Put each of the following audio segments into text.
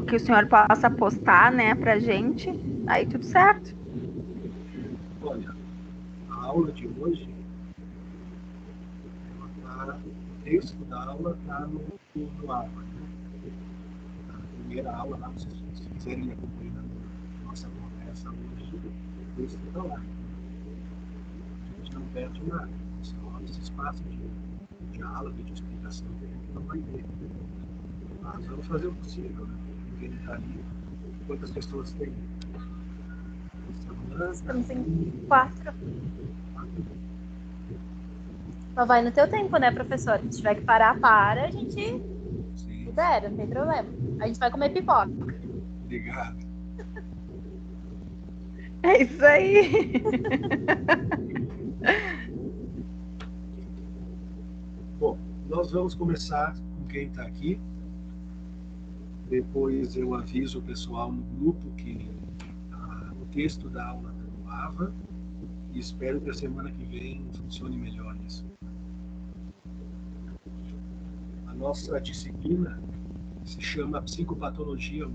que o senhor possa postar, né, pra gente, aí tudo certo. Olha, a aula de hoje, o texto da aula está no APA, né? A primeira aula lá, vocês se quiserem acompanhar a nossa conversa hoje, o texto está lá. A gente não perde nada. Só esse espaço de diálogo, de explicação que a gente não vai ter. Mas vamos fazer o possível, né? Porque ele está ali. Quantas pessoas tem? Estamos em 4. Mas vai no teu tempo, né, professor? Se tiver que parar, para, a gente libera, não tem problema. A gente vai comer pipoca. Obrigado. É isso aí. Bom, nós vamos começar com quem está aqui. Depois eu aviso o pessoal no grupo que o texto da aula está no AVA e espero que a semana que vem funcione melhor isso. A nossa disciplina se chama Psicopatologia 1.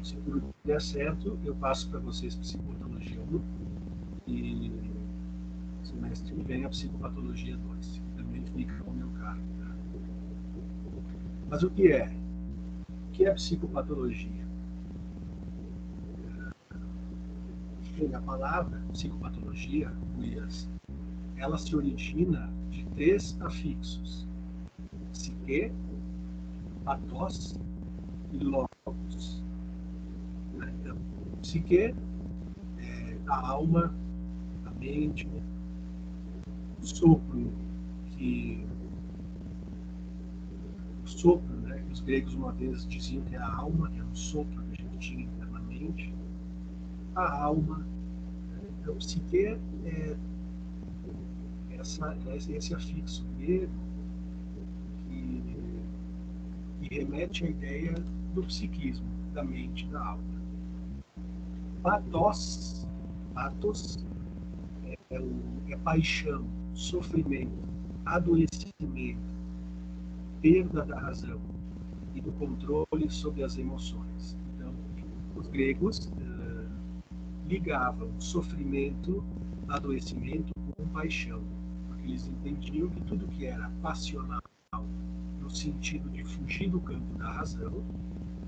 Se tudo der certo, eu passo para vocês Psicopatologia 1 e semestre que vem a Psicopatologia 2, que também fica ao meu cargo. Tá? Mas o que é? O que é psicopatologia? A palavra psicopatologia, Gurias, ela se origina de 3 afixos: psique, pathos e logos. Então, psique é a alma, a mente, o sopro né, que os gregos uma vez diziam que era a alma, que era um sopro que a gente tinha internamente, a alma. Então, psique é esse afixo grego que remete à ideia do psiquismo, da mente, da alma. Pathos é paixão, sofrimento, adoecimento, perda da razão e do controle sobre as emoções. Então, os gregos ligavam sofrimento, adoecimento com paixão, porque eles entendiam que tudo que era passional, no sentido de fugir do campo da razão,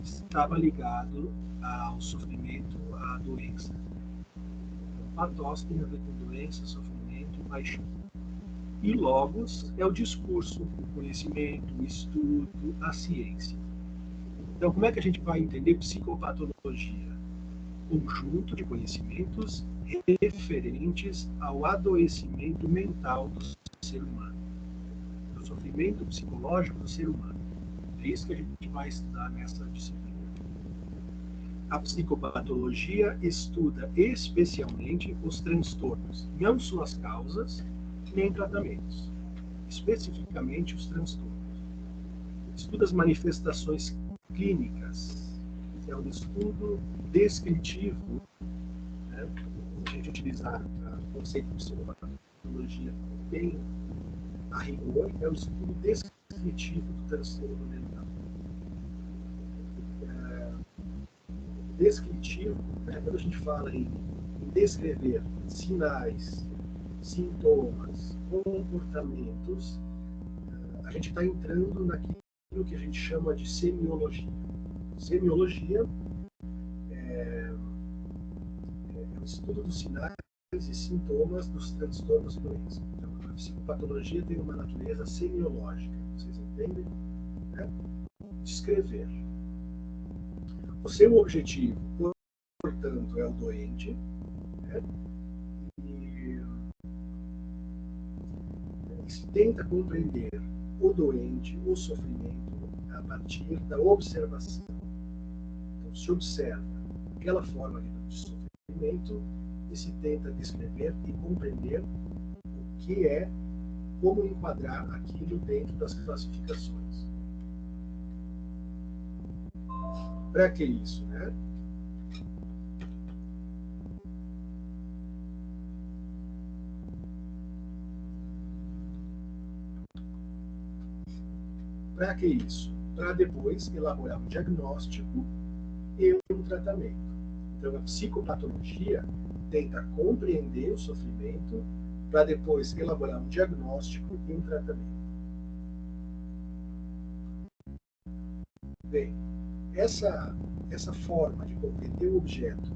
estava ligado ao sofrimento, à doença. Então, pathos tem a ver com doença, sofrimento e paixão. E logos é o discurso, o conhecimento, o estudo, a ciência. Então, como é que a gente vai entender psicopatologia? Conjunto de conhecimentos referentes ao adoecimento mental do ser humano, do sofrimento psicológico do ser humano. É isso que a gente vai estudar nessa disciplina. A psicopatologia estuda especialmente os transtornos, não suas causas, nem tratamentos, especificamente os transtornos. Estuda as manifestações clínicas, que é um estudo descritivo, né? A gente utilizar o conceito de psicopatologia bem a rigor, é um estudo descritivo do transtorno mental. Descritivo, né? Quando a gente fala em descrever sinais, sintomas, comportamentos, a gente está entrando naquilo que a gente chama de semiologia. Semiologia é o estudo dos sinais e sintomas dos transtornos e doenças. Então, a psicopatologia tem uma natureza semiológica, vocês entendem? Né? Descrever. O seu objetivo, portanto, é o doente, né? E se tenta compreender o doente, o sofrimento, a partir da observação. Então, se observa aquela forma de sofrimento e se tenta descrever e compreender o que é, como enquadrar aquilo dentro das classificações. Para que isso, né? Para que isso? para depois elaborar um diagnóstico e um tratamento. Então, a psicopatologia tenta compreender o sofrimento para depois elaborar um diagnóstico e um tratamento. Bem, essa forma de compreender o objeto,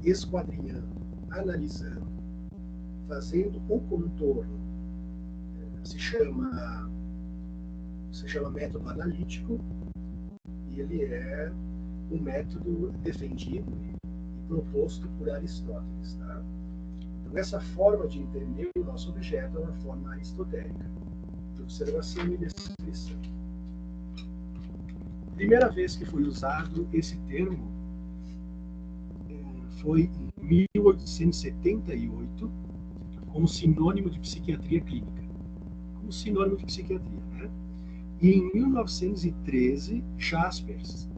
esquadrinhando, analisando, fazendo o contorno, se chama método analítico, e ele é um método defendido e proposto por Aristóteles. Tá? Então, essa forma de entender o nosso objeto é uma forma aristotélica, de observação e descrição. A primeira vez que foi usado esse termo foi em 1878, como sinônimo de psiquiatria clínica. Como sinônimo de psiquiatria, né? E em 1913, Jaspers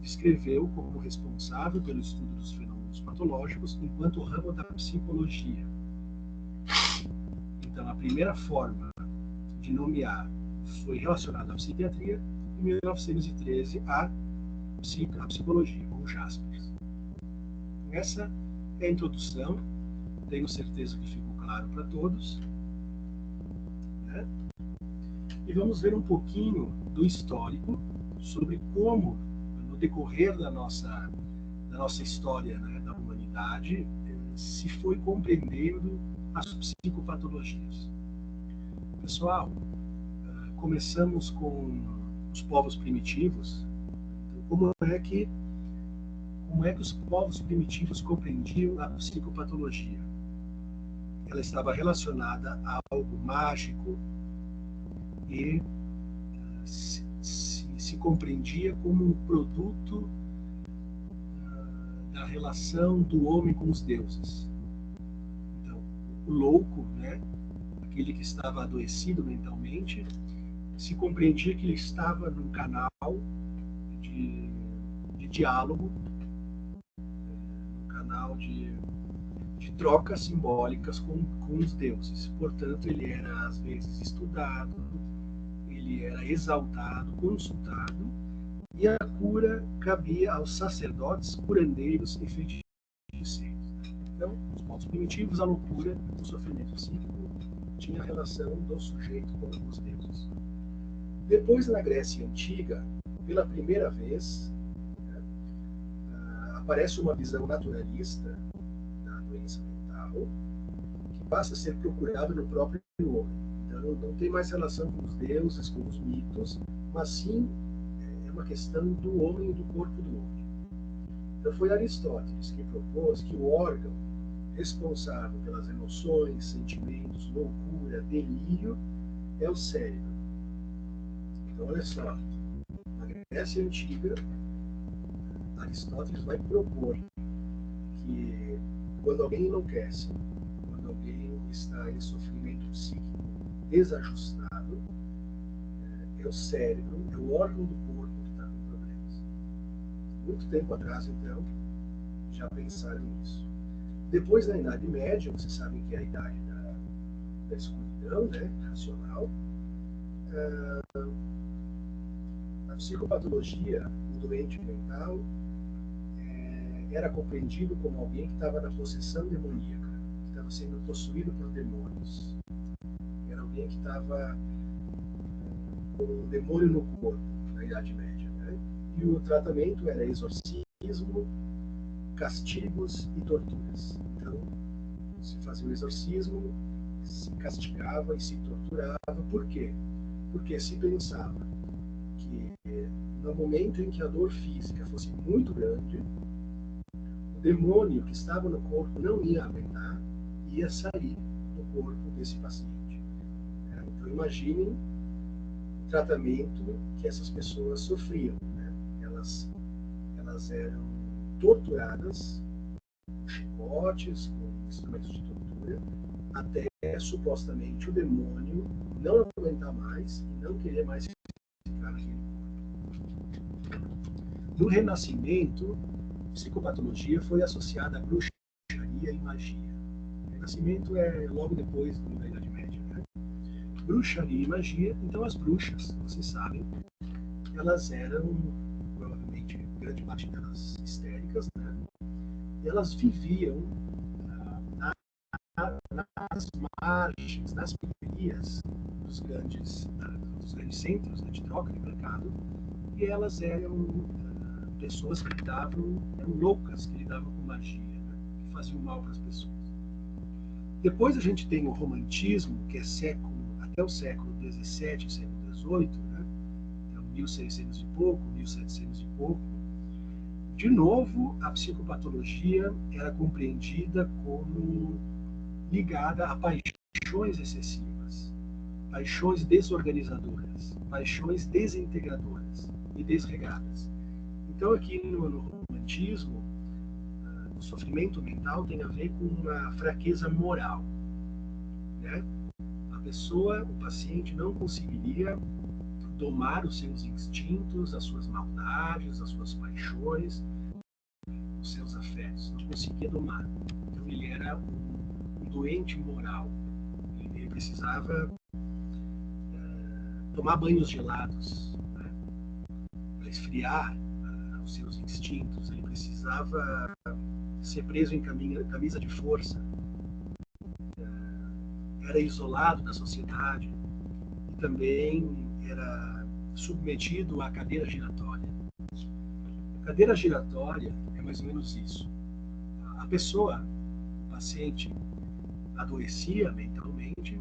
descreveu como responsável pelo estudo dos fenômenos patológicos enquanto ramo da psicologia. Então, a primeira forma de nomear foi relacionada à psiquiatria, em 1913, à psicologia, com Jaspers. Essa é a introdução, tenho certeza que ficou claro para todos. Né? E vamos ver um pouquinho do histórico sobre como, no decorrer da nossa história, né, da humanidade, se foi compreendendo as psicopatologias. Pessoal, começamos com os povos primitivos. Então, como é que os povos primitivos compreendiam a psicopatologia? Ela estava relacionada a algo mágico e se compreendia como um produto da relação do homem com os deuses. Então, o louco, né, aquele que estava adoecido mentalmente, se compreendia que ele estava num canal de diálogo, num canal de trocas simbólicas com os deuses. Portanto, ele era às vezes estudado, ele era exaltado, consultado, e a cura cabia aos sacerdotes, curandeiros e feiticeiros. Então, os povos primitivos, a loucura, o sofrimento psíquico, tinha a relação do sujeito com os deuses. Depois, na Grécia Antiga, pela primeira vez, né, aparece uma visão naturalista da doença mental, que passa a ser procurada no próprio homem. Então, não tem mais relação com os deuses, com os mitos, mas sim é uma questão do homem e do corpo do homem. Então, foi Aristóteles que propôs que o órgão responsável pelas emoções, sentimentos, loucura, delírio é o cérebro. Então, olha só, na Grécia Antiga, Aristóteles vai propor que quando alguém enlouquece, quando alguém está em sofrimento psíquico desajustado, é o cérebro, é o órgão do corpo que está com problemas. Muito tempo atrás, então, já pensaram nisso. Depois, na Idade Média, vocês sabem que é a idade da escuridão, né, racional, a psicopatologia, o doente mental, era compreendido como alguém que estava na possessão demoníaca, que estava sendo possuído por demônios. Era alguém que estava com um demônio no corpo, na Idade Média. Né? E o tratamento era exorcismo, castigos e torturas. Então, se fazia o exorcismo, se castigava e se torturava. Por quê? Porque se pensava que no momento em que a dor física fosse muito grande, o demônio que estava no corpo não ia aguentar e ia sair do corpo desse paciente. Então imaginem o tratamento que essas pessoas sofriam. Né? Elas eram torturadas com chicotes, com instrumentos de tortura, até supostamente o demônio não aguentar mais e não querer mais ficar naquele corpo. No Renascimento, psicopatologia foi associada à bruxaria e magia. O Renascimento é logo depois da Idade Média. Né? Bruxaria e magia, então as bruxas, vocês sabem, elas eram, provavelmente, grande parte delas histéricas, né? E elas viviam nas margens, nas periferias dos grandes centros, né, de troca de mercado, e elas eram pessoas que eram loucas, que lidavam com magia, né, que faziam mal para as pessoas. Depois a gente tem o romantismo, que é até o século XVII, século XVIII, né, então 1600 e pouco, 1700 e pouco. De novo, a psicopatologia era compreendida como ligada a paixões excessivas, paixões desorganizadoras, paixões desintegradoras e desregradas. Então, aqui no romantismo, o sofrimento mental tem a ver com uma fraqueza moral, né? A pessoa, o paciente, não conseguiria domar os seus instintos, as suas maldades, as suas paixões, os seus afetos. Não conseguia domar. Então, ele era um doente moral. Ele precisava tomar banhos gelados, né, para esfriar os seus instintos. Ele precisava ser preso em camisa de força. Era isolado da sociedade e também era submetido à cadeira giratória. A cadeira giratória é mais ou menos isso. A pessoa, o paciente, adoecia mentalmente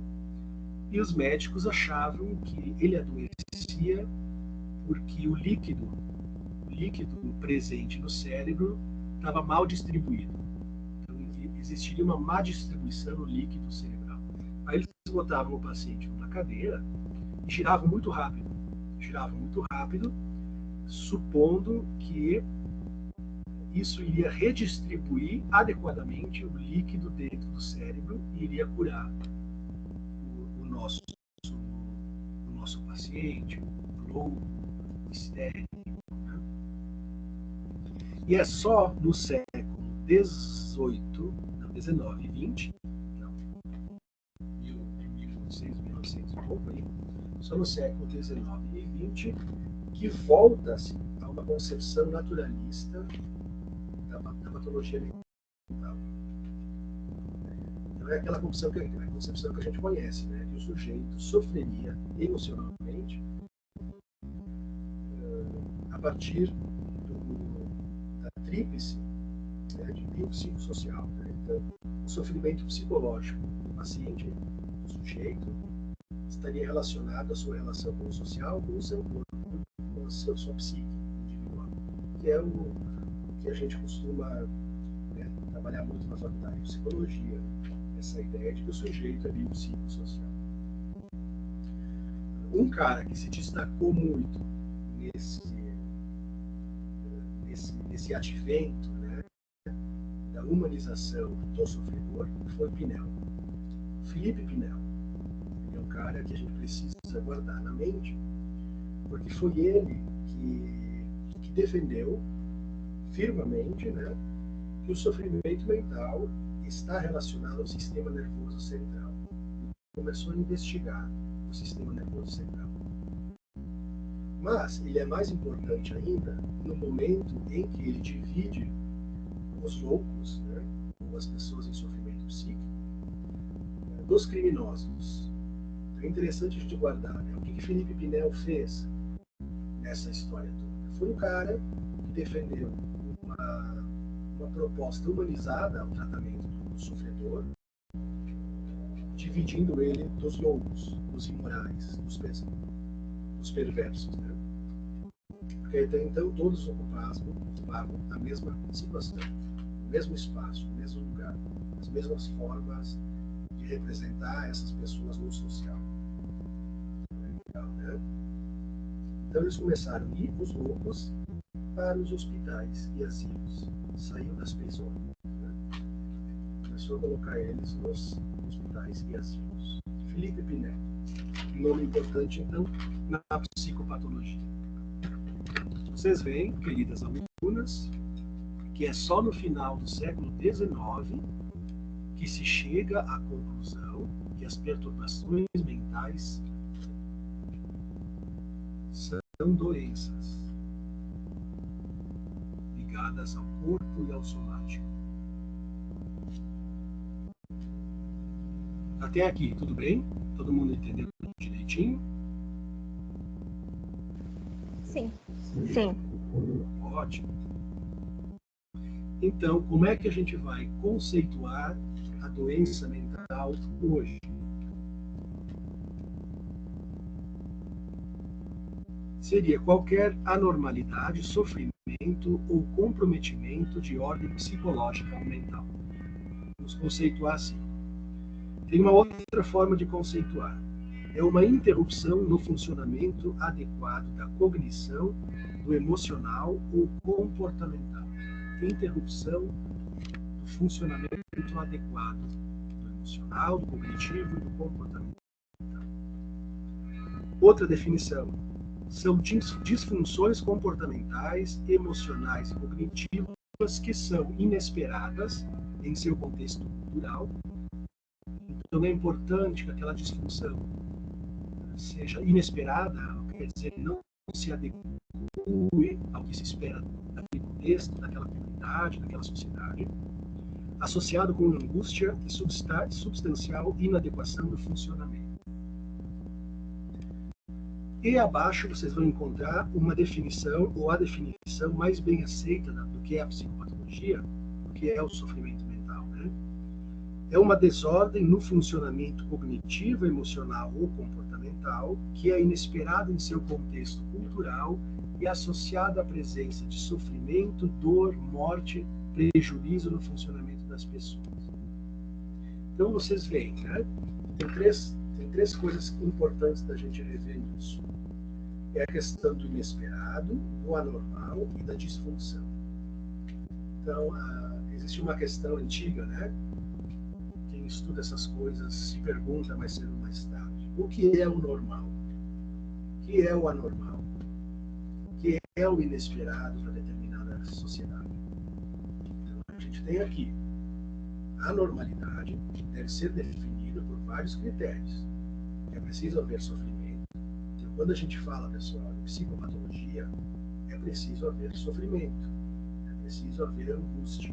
e os médicos achavam que ele adoecia porque o líquido presente no cérebro estava mal distribuído. Então, existiria uma má distribuição no líquido cerebral. Aí eles botavam o paciente numa cadeira e giravam muito rápido, supondo que isso iria redistribuir adequadamente o líquido dentro do cérebro e iria curar o nosso paciente, o louco, o histérico. Né? E é só no século XIX e XX, então, 1900 e pouco aí, só no século XIX e XX, que volta-se a uma concepção naturalista da patologia mental. Então é aquela concepção que a gente conhece, né? Que o sujeito sofreria emocionalmente a partir da tríplice, né, de biopsicossocial. Né? Então, o sofrimento psicológico do paciente, do sujeito, estaria relacionado à sua relação com o social, com o seu corpo, com a sua psique individual, que é o que a gente costuma, né, trabalhar muito na faculdade de psicologia, essa ideia de que o sujeito é biopsicossocial. Um cara que se destacou muito nesse advento, né, da humanização do sofredor foi Pinel. Felipe Pinel. Ele é um cara que a gente precisa guardar na mente, porque foi ele que defendeu firmemente, né, que o sofrimento mental está relacionado ao sistema nervoso central. Ele começou a investigar o sistema nervoso central. Mas ele é mais importante ainda no momento em que ele divide os loucos, né, ou as pessoas em sofrimento psíquico, dos criminosos. É interessante a gente guardar, né, o que Felipe Pinel fez nessa história toda. Foi um cara que defendeu uma proposta humanizada ao tratamento do sofredor, dividindo ele dos loucos, dos imorais, dos perversos. Né? Porque até então todos ocupavam a mesma situação, o mesmo espaço, o mesmo lugar, as mesmas formas de representar essas pessoas no social. Legal, né? Então eles começaram a ir, os loucos, para os hospitais e asilos. Saiu das prisões. Né? Começou a colocar eles nos hospitais e asilos. Felipe Pinel. Um nome importante, então, na psicopatologia. Vocês veem, queridas alunas, que é só no final do século XIX que se chega à conclusão que as perturbações mentais são doenças ligadas ao corpo e ao somático. Até aqui, tudo bem? Todo mundo entendeu direitinho? Sim. Sim. Ótimo. Então, como é que a gente vai conceituar a doença mental hoje? Seria qualquer anormalidade, sofrimento ou comprometimento de ordem psicológica ou mental. Vamos conceituar assim. Tem uma outra forma de conceituar. É uma interrupção no funcionamento adequado da cognição, do emocional ou comportamental. Interrupção do funcionamento adequado do emocional, do cognitivo e do comportamental. Outra definição. São disfunções comportamentais, emocionais e cognitivas que são inesperadas em seu contexto cultural. Então é importante que aquela disfunção seja inesperada, quer dizer, não se adeque ao que se espera daquele contexto, daquela comunidade, daquela sociedade, associado com angústia e substancial inadequação do funcionamento. E abaixo vocês vão encontrar uma definição, ou a definição mais bem aceita do que é a psicopatologia, do que é o sofrimento mental, né? É uma desordem no funcionamento cognitivo, emocional ou comportamental que é inesperada em seu contexto cultural e associada à presença de sofrimento, dor, morte, prejuízo no funcionamento das pessoas. Então vocês veem, né? Tem três coisas importantes da gente rever nisso. É a questão do inesperado, do anormal e da disfunção. Então, existe uma questão antiga, né? Quem estuda essas coisas se pergunta mais cedo ou mais tarde. O que é o normal? O que é o anormal? O que é o inesperado para determinada sociedade? Então, a gente tem aqui a normalidade, que deve ser definida por vários critérios. É preciso haver sofrimento. Então, quando a gente fala, pessoal, de psicopatologia, é preciso haver sofrimento. É preciso haver angústia.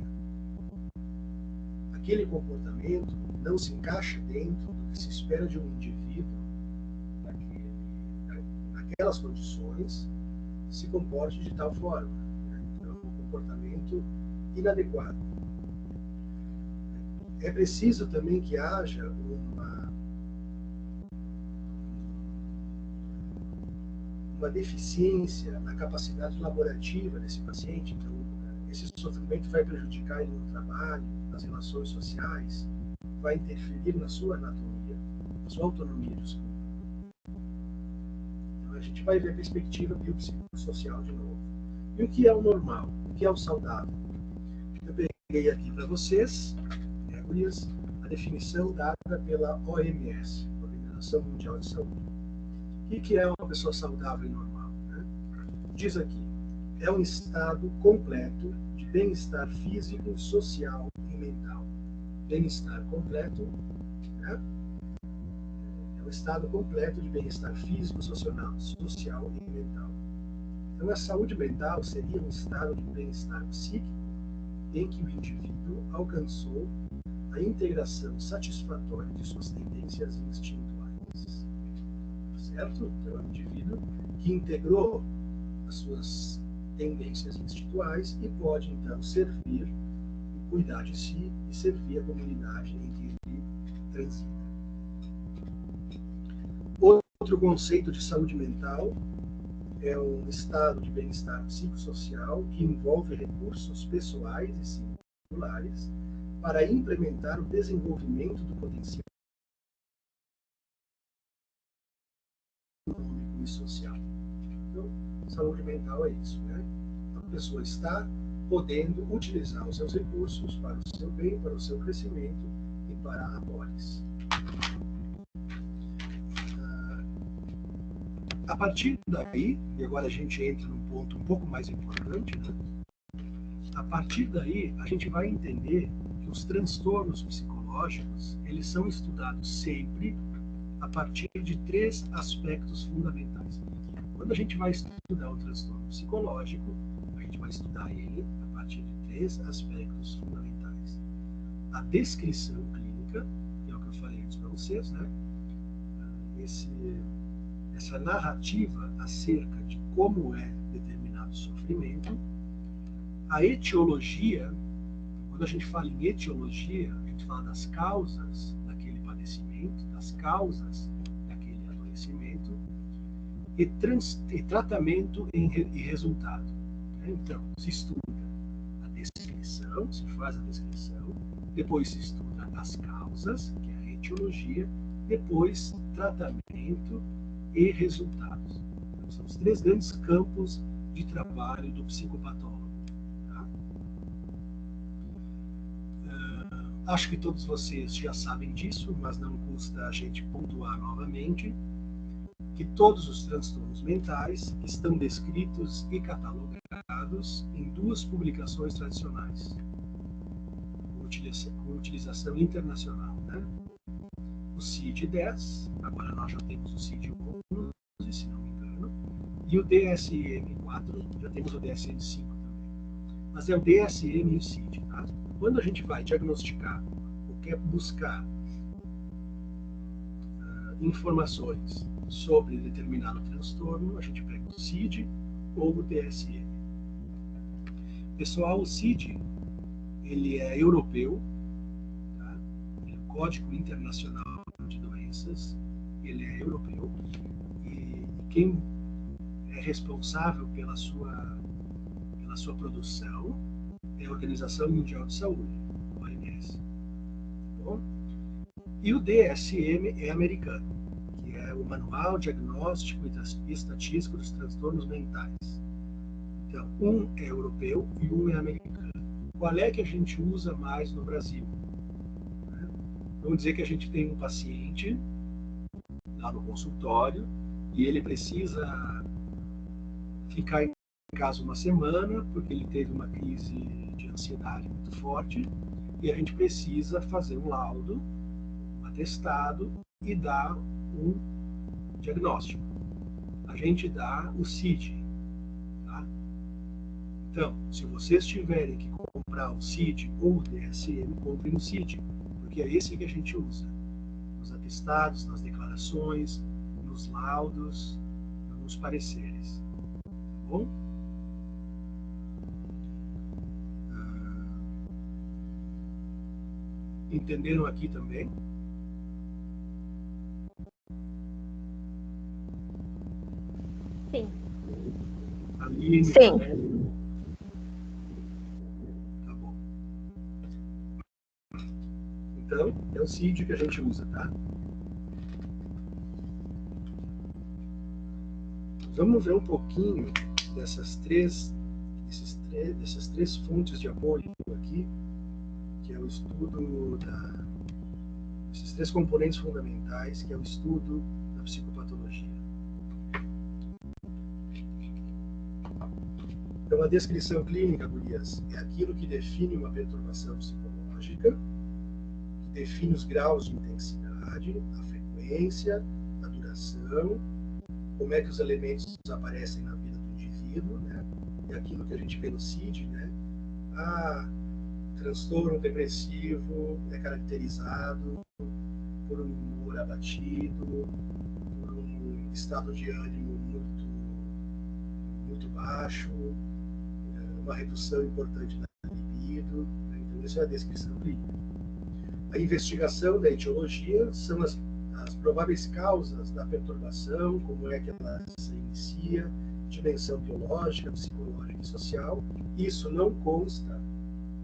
Aquele comportamento não se encaixa dentro do que se espera de um indivíduo naquelas condições, se comporte de tal forma. Então, um comportamento inadequado. É preciso também que haja uma deficiência na capacidade laborativa desse paciente. Então, esse sofrimento vai prejudicar ele no trabalho, nas relações sociais, vai interferir na sua anatomia, na sua autonomia, desculpa. Então, a gente vai ver a perspectiva biopsicossocial de novo. E o que é o normal? O que é o saudável? Eu peguei aqui para vocês, a definição dada pela OMS, Organização Mundial de Saúde. O que é uma pessoa saudável e normal? Né? Diz aqui, é um estado completo de bem-estar físico, social e mental. Bem-estar completo, né? É um estado completo de bem-estar físico, social e mental. Então, a saúde mental seria um estado de bem-estar psíquico em que o indivíduo alcançou a integração satisfatória de suas tendências instintuais. Certo? Então, é um indivíduo que integrou as suas tendências instintuais e pode, então, servir e cuidar de si e servir a comunidade em que ele transita. Outro conceito de saúde mental é um estado de bem-estar psicossocial que envolve recursos pessoais e singulares para implementar o desenvolvimento do potencial econômico e social. Então, saúde mental é isso, né? A pessoa está podendo utilizar os seus recursos para o seu bem, para o seu crescimento e para a polis. A partir daí, e agora a gente entra num ponto um pouco mais importante, né? A partir daí, a gente vai entender que os transtornos psicológicos, eles são estudados sempre a partir de três aspectos fundamentais. quando a gente vai estudar o transtorno psicológico, a gente vai estudar ele a partir de 3 aspectos fundamentais. A descrição clínica, que é o que eu falei antes para vocês, né? Essa narrativa acerca de como é determinado sofrimento. A etiologia, quando a gente fala em etiologia, a gente fala das causas daquele padecimento, das causas daquele adoecimento, e tratamento e resultado. Então, se estuda a descrição, se faz a descrição, depois se estuda as causas, que é a etiologia, depois tratamento e resultados. Então, são os 3 grandes campos de trabalho do psicopatólogo. Tá? Acho que todos vocês já sabem disso, mas não custa a gente pontuar novamente que todos os transtornos mentais estão descritos e catalogados em 2 publicações tradicionais, com utilização internacional, né? O CID-10, agora nós já temos o CID-11, se não me engano, e o DSM-4, já temos o DSM-5 também. Mas é o DSM e o CID, tá? Quando a gente vai diagnosticar ou quer buscar informações sobre determinado transtorno, a gente pega o CID ou o DSM. Pessoal, o CID, ele é europeu, tá? Ele é o Código Internacional de Doenças, ele é europeu, e quem é responsável pela sua produção é a Organização Mundial de Saúde, a OMS. Tá bom? E o DSM é americano, que é o Manual Diagnóstico e Estatístico dos Transtornos Mentais. Então, um é europeu e um é americano. Qual é que a gente usa mais no Brasil? Vamos dizer que a gente tem um paciente lá no consultório e ele precisa ficar em casa uma semana porque ele teve uma crise de ansiedade muito forte e a gente precisa fazer um laudo, um atestado e dar um diagnóstico. A gente dá o CID. Tá? Então, se vocês tiverem que comprar o CID ou o DSM, comprem o CID, porque é esse que a gente usa nos atestados, nas declarações, nos laudos, nos pareceres. Tá bom? Entenderam aqui também? Sim. Aline, Sim. Tá bom. Então, é o CID que a gente usa, tá? Vamos ver um pouquinho dessas três fontes de apoio aqui, que é o estudo esses 3 componentes fundamentais, que é o estudo da psicopatologia. Então, a descrição clínica, gurias, é aquilo que define uma perturbação psicológica, que define os graus de intensidade, a frequência, a duração, como é que os elementos aparecem na vida do indivíduo, né? É aquilo que a gente vê no CID, né? Transtorno depressivo é caracterizado por um humor abatido, por um estado de ânimo muito baixo, uma redução importante da libido. Então, isso é a descrição clínica. A investigação da etiologia são as prováveis causas da perturbação, como é que ela se inicia, dimensão biológica, psicológica e social. Isso não consta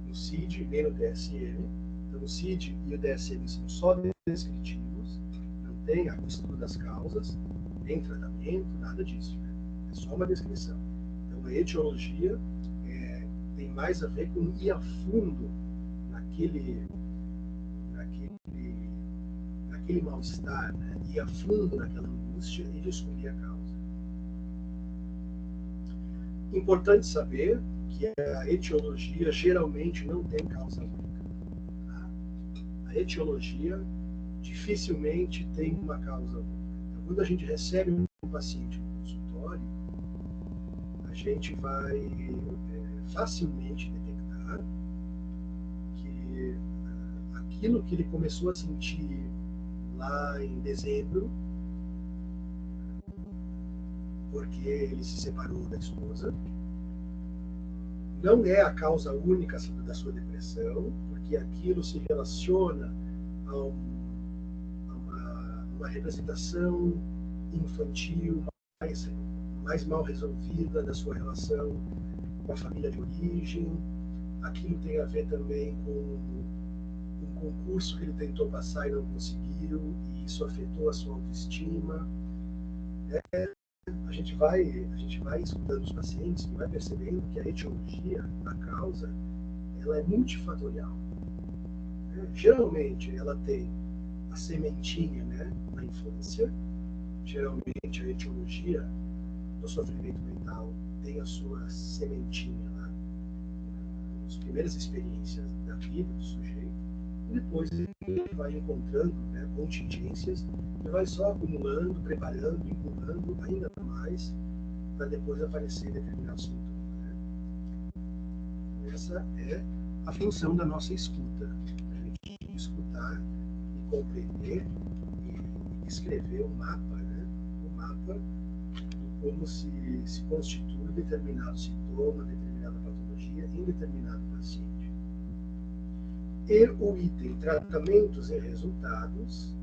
no CID nem no DSM. Então, o CID e o DSM são só descritivos, não tem o estudo das causas, nem tratamento, nada disso. Né? É só uma descrição. Então, a etiologia tem mais a ver com ir a fundo naquele mal-estar, né? Ir a fundo naquela angústia e descobrir a causa. Importante saber que a etiologia geralmente não tem causa única. Tá? A etiologia dificilmente tem uma causa única. Então, quando a gente recebe um paciente no consultório, gente vai facilmente detectar que aquilo que ele começou a sentir lá em dezembro, porque ele se separou da esposa, não é a causa única da sua depressão, porque aquilo se relaciona a uma representação infantil mais mal resolvida da sua relação com a família de origem. Aquilo tem a ver também com um concurso que ele tentou passar e não conseguiu, e isso afetou a sua autoestima. A gente vai escutando os pacientes e vai percebendo que a etiologia, a causa, ela é multifatorial. Geralmente ela tem a sementinha, né, na infância. Geralmente a etiologia do sofrimento mental tem a sua sementinha lá nas primeiras experiências da vida do sujeito, e depois ele vai encontrando, né, contingências e vai só acumulando, preparando, empurrando ainda mais para depois aparecer determinado sintoma, né? Essa é a função da nossa escuta, a gente escutar e compreender e escrever o mapa, né? O mapa de como se constitui determinado sintoma, determinada patologia em determinado paciente. E o item tratamentos e resultados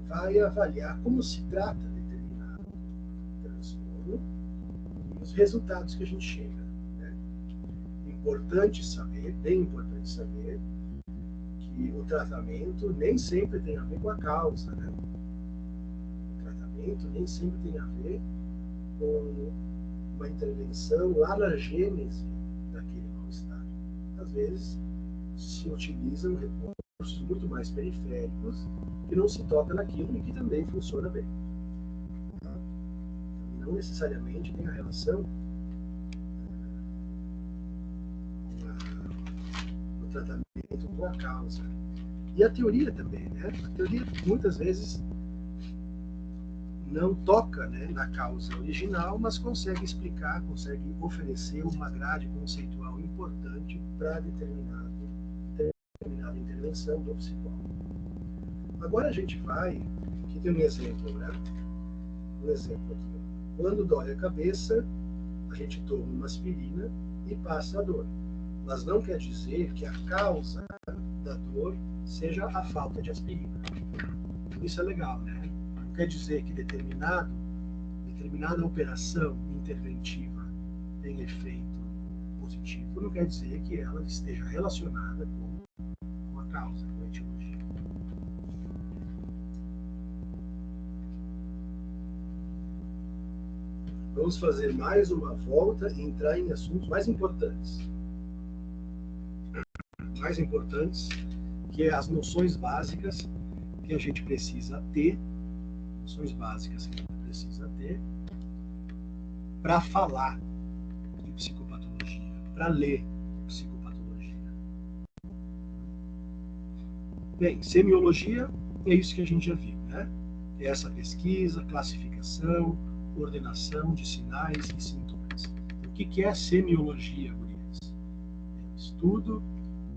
vai avaliar como se trata determinado transtorno e os resultados que a gente chega, né? Importante saber, bem importante saber, que o tratamento nem sempre tem a ver com a causa, né? O tratamento nem sempre tem a ver com uma intervenção lá na gênese daquele mal-estar. Às vezes se utilizam recursos muito mais periféricos que não se toca naquilo e que também funciona bem. Tá? Não necessariamente tem a relação do tratamento com a causa. E a teoria também, né? A teoria muitas vezes não toca, né, na causa original, mas consegue explicar, consegue oferecer uma grade conceitual importante para determinada intervenção do psicólogo. Agora a gente vai, aqui tem um exemplo, né? Um exemplo aqui. Quando dói a cabeça, a gente toma uma aspirina e passa a dor. Mas não quer dizer que a causa da dor seja a falta de aspirina. Isso é legal, né? Não quer dizer que determinada operação interventiva tem efeito positivo, não quer dizer que ela esteja relacionada com a causa, com a etiologia. Vamos fazer mais uma volta e entrar em assuntos mais importantes. Mais importantes, que é as noções básicas que a gente precisa ter, para falar de psicopatologia, para ler psicopatologia. Bem, semiologia é isso que a gente já viu, né? É essa pesquisa, classificação, ordenação de sinais e sintomas. O que é semiologia, gurias? É o estudo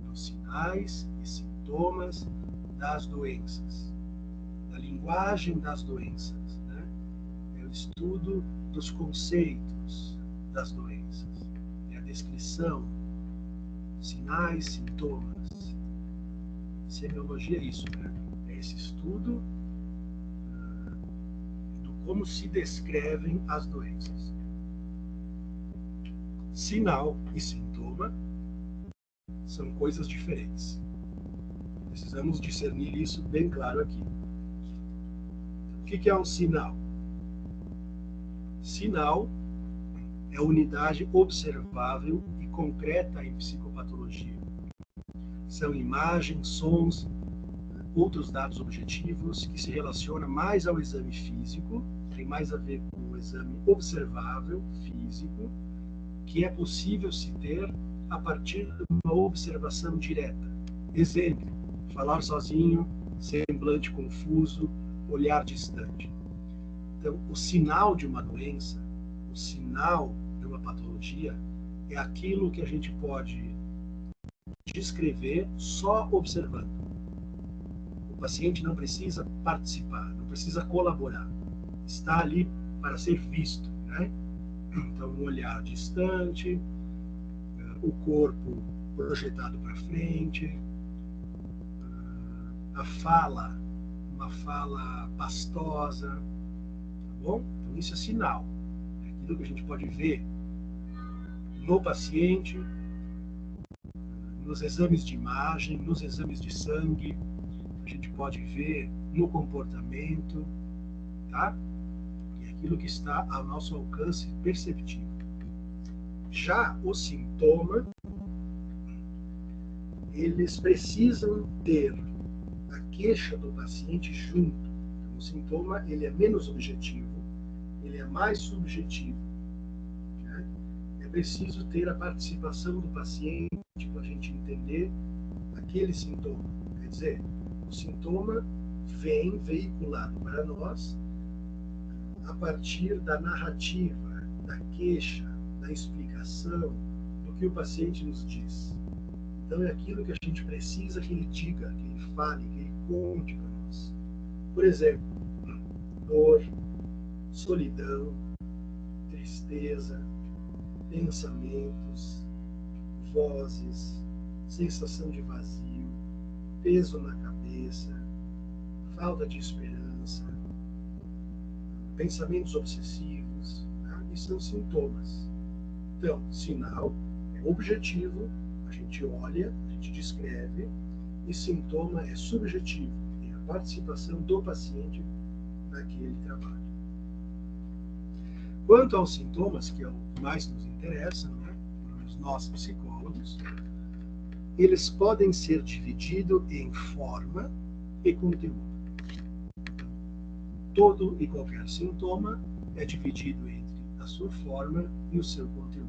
dos sinais e sintomas das doenças, da linguagem das doenças, né? É o estudo dos conceitos das doenças, é a descrição, sinais, sintomas. Semiologia é isso, né? É esse estudo do como se descrevem as doenças. Sinal e sintoma são coisas diferentes. Precisamos discernir isso bem claro aqui. O que é um sinal? Sinal é unidade observável e concreta em psicopatologia. São imagens, sons, outros dados objetivos que se relacionam mais ao exame físico, tem mais a ver com o exame observável, físico, que é possível se ter a partir de uma observação direta. Exemplo, falar sozinho, semblante confuso, olhar distante. Então, o sinal de uma doença, o sinal de uma patologia é aquilo que a gente pode descrever só observando. O paciente não precisa participar, não precisa colaborar. Está ali para ser visto, né? Então, um olhar distante, o corpo projetado para frente, a fala, uma fala pastosa, tá bom? Então, isso é sinal. É aquilo que a gente pode ver no paciente, nos exames de imagem, nos exames de sangue, a gente pode ver no comportamento, tá? E aquilo que está ao nosso alcance perceptível. Já o sintoma, eles precisam ter a queixa do paciente junto. Então, o sintoma, ele é menos objetivo, ele é mais subjetivo. Né? É preciso ter a participação do paciente para a gente entender aquele sintoma. Quer dizer, o sintoma vem veiculado para nós a partir da narrativa, da queixa, da explicação do que o paciente nos diz. Então é aquilo que a gente precisa que ele diga, que ele fale, que ele conte para nós. Por exemplo, dor, solidão, tristeza, pensamentos, vozes, sensação de vazio, peso na cabeça, falta de esperança, pensamentos obsessivos, né? Isso são sintomas. Então, sinal é objetivo, a gente olha, a gente descreve, e sintoma é subjetivo, é a participação do paciente naquele trabalho. Quanto aos sintomas, que é o que mais nos interessa, né, nós psicólogos, eles podem ser divididos em forma e conteúdo. Todo e qualquer sintoma é dividido entre a sua forma e o seu conteúdo.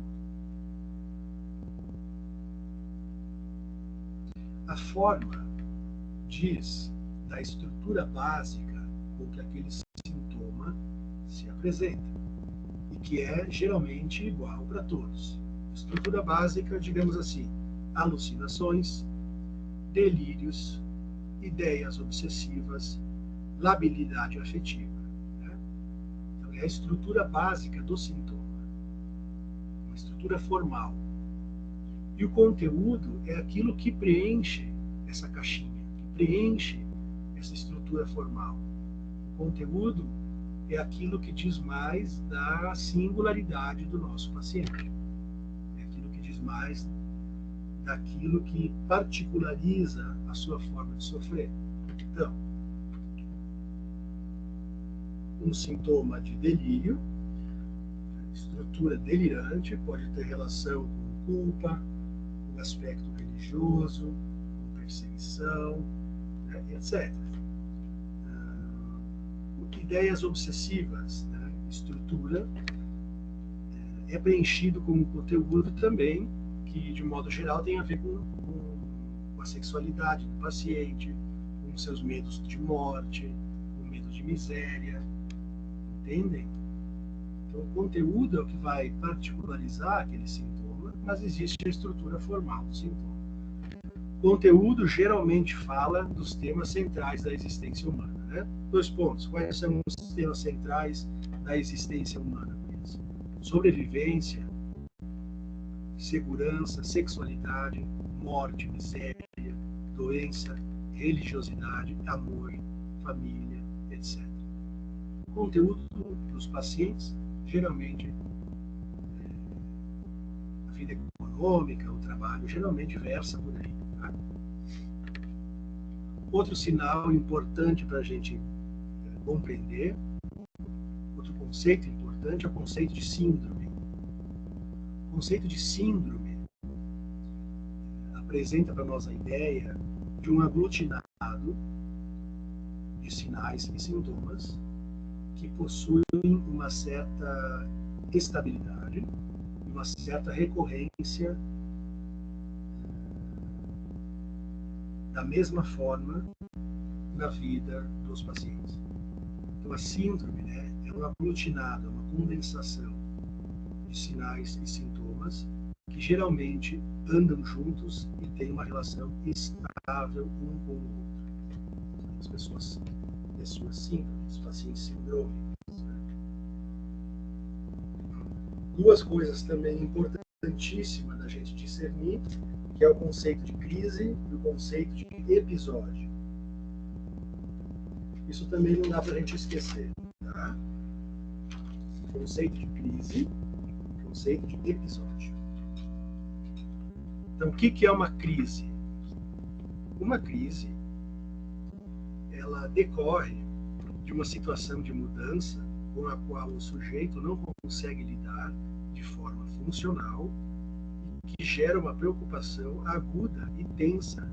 A forma diz da estrutura básica com que aquele sintoma se apresenta e que é geralmente igual para todos. Estrutura básica, digamos assim, alucinações, delírios, ideias obsessivas, labilidade afetiva. Né? Então, é a estrutura básica do sintoma, uma estrutura formal. E o conteúdo é aquilo que preenche essa caixinha, que preenche essa estrutura formal. O conteúdo é aquilo que diz mais da singularidade do nosso paciente. É aquilo que diz mais daquilo que particulariza a sua forma de sofrer. Então, um sintoma de delírio, estrutura delirante, pode ter relação com culpa, com aspecto religioso, com perseguição, né, etc. Ideias obsessivas, né, estrutura, é preenchido com um conteúdo também que, de modo geral, tem a ver com a sexualidade do paciente, com seus medos de morte, com medo de miséria. Entendem? Então, o conteúdo é o que vai particularizar aquele sintoma, mas existe a estrutura formal do sintoma. O conteúdo geralmente fala dos temas centrais da existência humana. Né? 2 pontos. Quais são os temas centrais da existência humana? Sobrevivência, segurança, sexualidade, morte, miséria, doença, religiosidade, amor, família, etc. O conteúdo dos pacientes, geralmente, a vida econômica, o trabalho, geralmente versa por aí. Tá? Outro sinal importante para a gente compreender, outro conceito importante é o conceito de síndrome. O conceito de síndrome apresenta para nós a ideia de um aglutinado de sinais e sintomas que possuem uma certa estabilidade e uma certa recorrência da mesma forma na vida dos pacientes. Então, a síndrome, né, é um aglutinado, é uma condensação de sinais e sintomas que geralmente andam juntos e têm uma relação estável um com o outro. As pessoas síndromes, pacientes sindrômicos. Duas coisas também importantíssimas da gente discernir, que é o conceito de crise e o conceito de episódio. Isso também não dá para a gente esquecer. Tá? Conceito de crise e conceito de episódio. Então, o que é uma crise? Uma crise, ela decorre de uma situação de mudança com a qual o sujeito não consegue lidar de forma funcional e que gera uma preocupação aguda e tensa,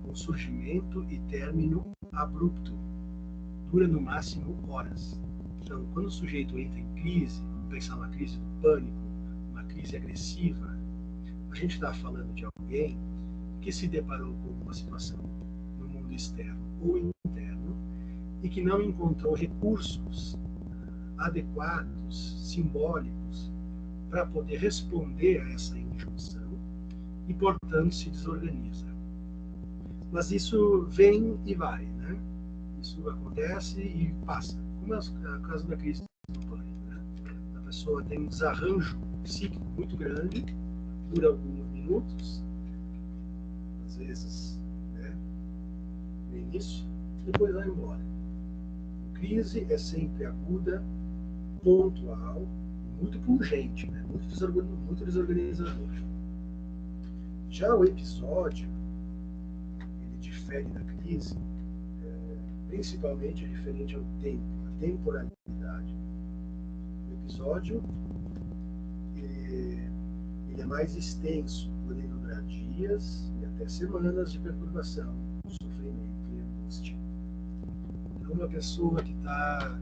com surgimento e término abrupto. Dura no máximo horas. Então, quando o sujeito entra em crise, vamos pensar numa crise do pânico, uma crise agressiva, a gente está falando de alguém que se deparou com uma situação no mundo externo ou interno e que não encontrou recursos adequados, simbólicos, para poder responder a essa injunção e, portanto, se desorganiza. Mas isso vem e vai, né? Isso acontece e passa. Como é o caso da crise do pânico, né? A pessoa tem um desarranjo psíquico muito grande, dura alguns minutos, às vezes, né, no início, depois vai embora. A crise é sempre aguda, pontual, muito pungente, né? Muito desorganizador. Já o episódio, ele difere da crise, principalmente é referente ao tempo, à temporalidade. O episódio ele é mais extenso, podendo durar dias e até semanas de perturbação, sofrimento e angústia. Então, uma pessoa que está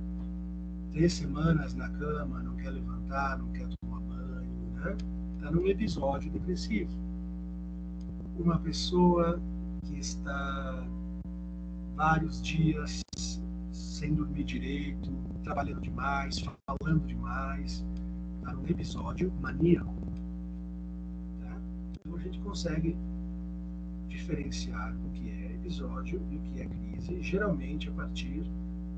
3 semanas na cama, não quer levantar, não quer tomar banho, né? Está num episódio depressivo. Uma pessoa que está vários dias sem dormir direito, trabalhando demais, falando demais, está num episódio maníaco. Tá? Então a gente consegue diferenciar o que é episódio e o que é crise, geralmente a partir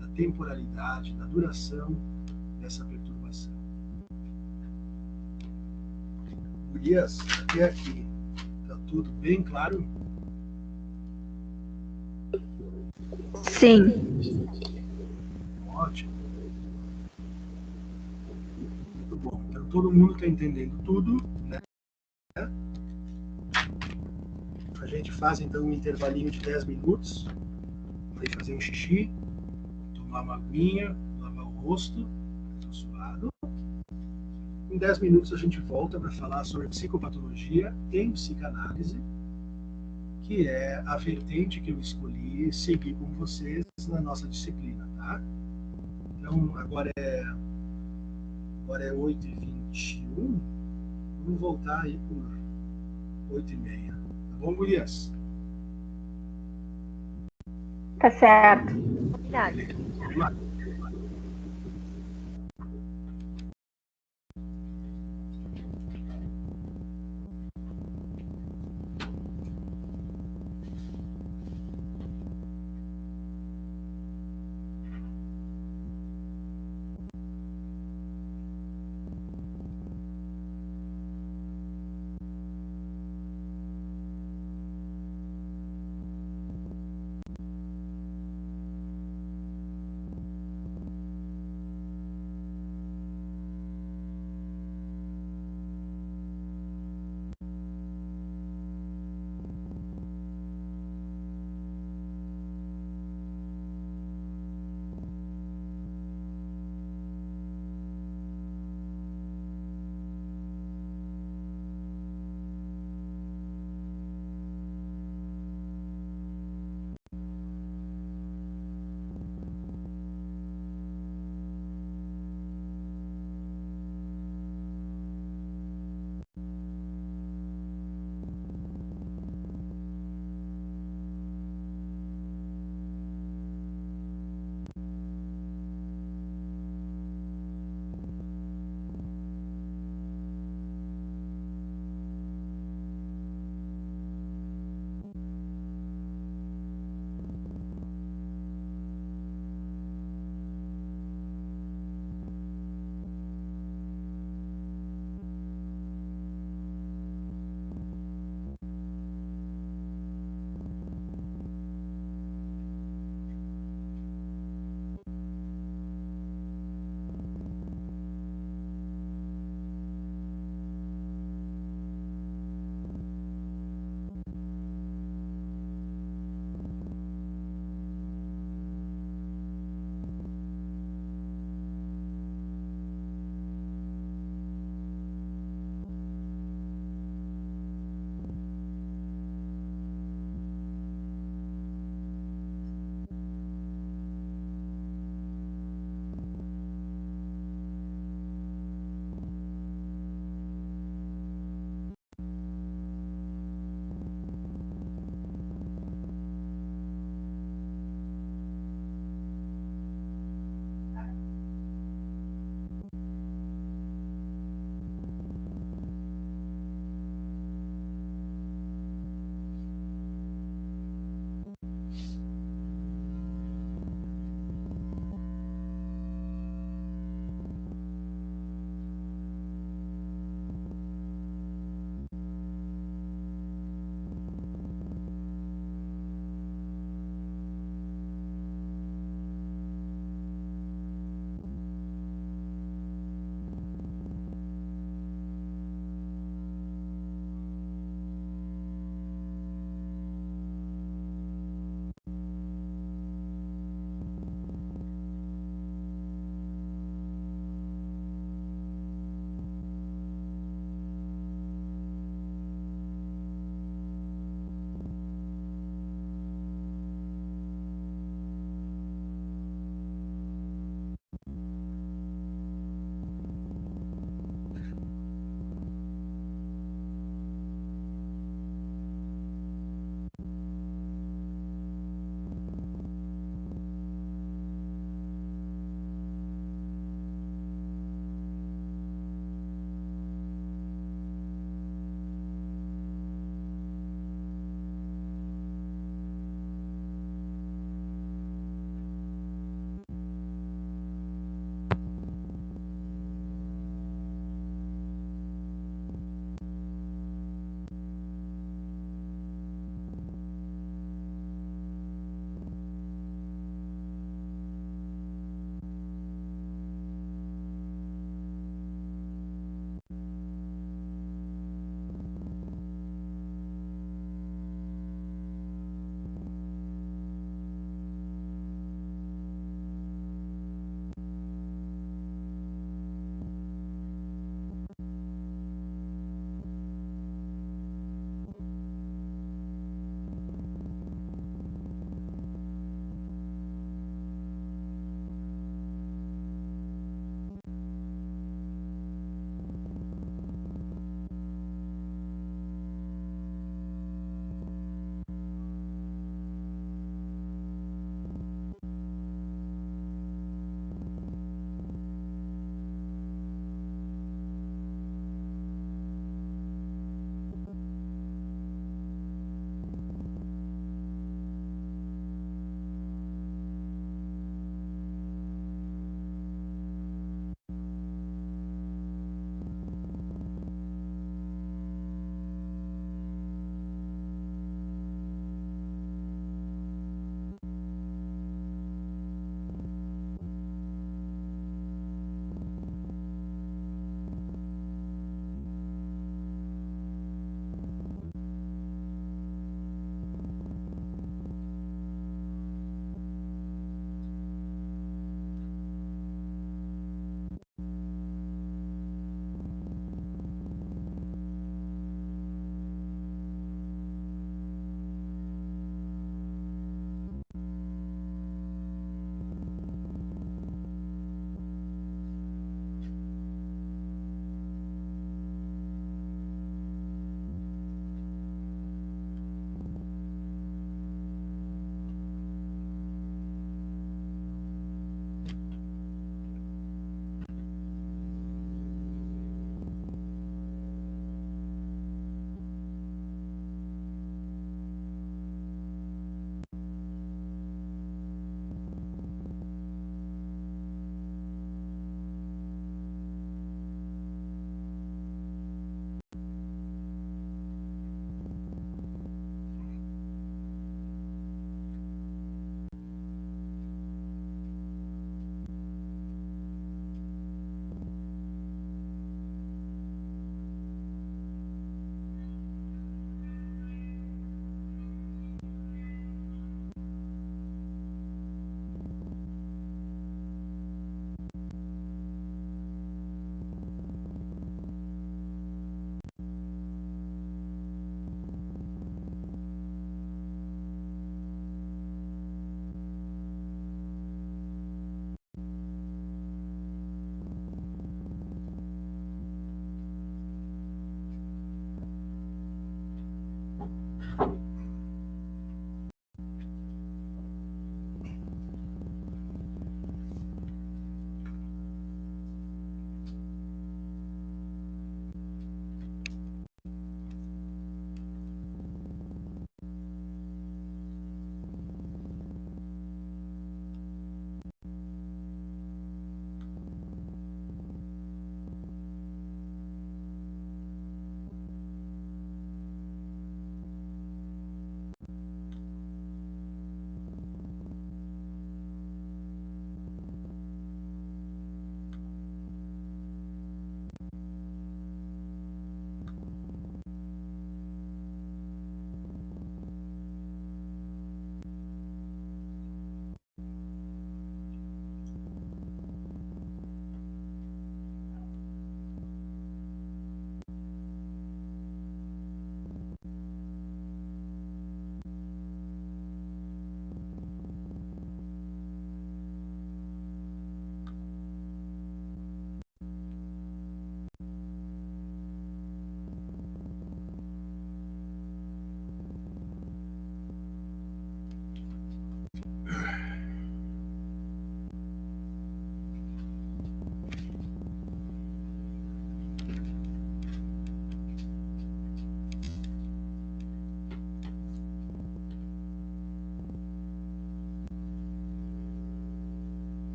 da temporalidade, da duração dessa perturbação. Gurias, até aqui, está tudo bem claro? Sim. Ótimo. Muito bom. Então todo mundo está entendendo tudo, né? A gente faz então um intervalinho de 10 minutos para ir fazer um xixi, tomar uma aguinha, lavar o rosto, estou suado. Em 10 minutos a gente volta para falar sobre psicopatologia em psicanálise, que é a vertente que eu escolhi seguir com vocês na nossa disciplina, tá? Então, agora é 8h21, vamos voltar aí por 8h30. Tá bom, gurias? Tá certo. Combinado. Vamos lá.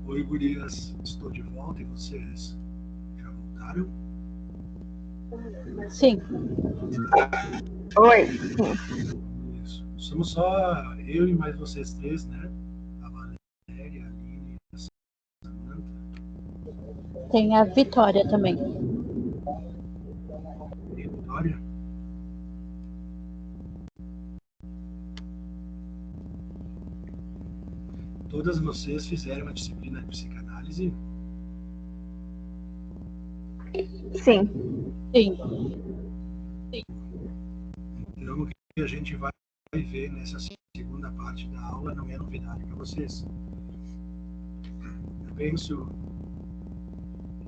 Oi, gurias, estou de volta e vocês já voltaram? Sim. Oi. Isso. Somos só eu e mais vocês três, né? A Valéria, a Aline e a Samantha. Tem a Vitória também. E a Vitória? Todas vocês fizeram a disciplina de psicanálise? Sim. Sim. Então, o que a gente vai ver nessa segunda parte da aula não é novidade para vocês. Eu penso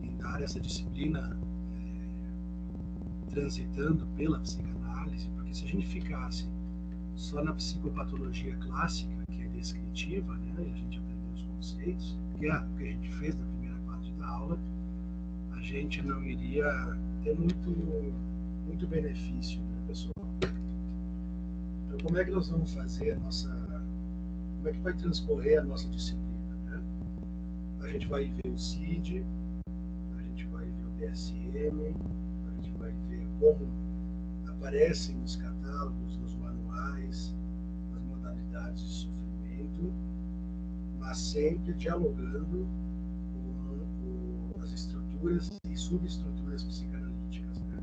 em dar essa disciplina transitando pela psicanálise, porque se a gente ficasse só na psicopatologia clássica, que é descritiva, né, e a gente aprendeu os conceitos, que é o que a gente fez na primeira parte da aula, a gente não iria ter muito benefício, né, pessoal? Então, como é que nós vamos fazer como é que vai transcorrer a nossa disciplina, né? A gente vai ver o CID, a gente vai ver o DSM, a gente vai ver como aparecem nos catálogos, nos manuais, as modalidades de sofrimento, mas sempre dialogando com as estruturas e subestruturas psicanalíticas, né?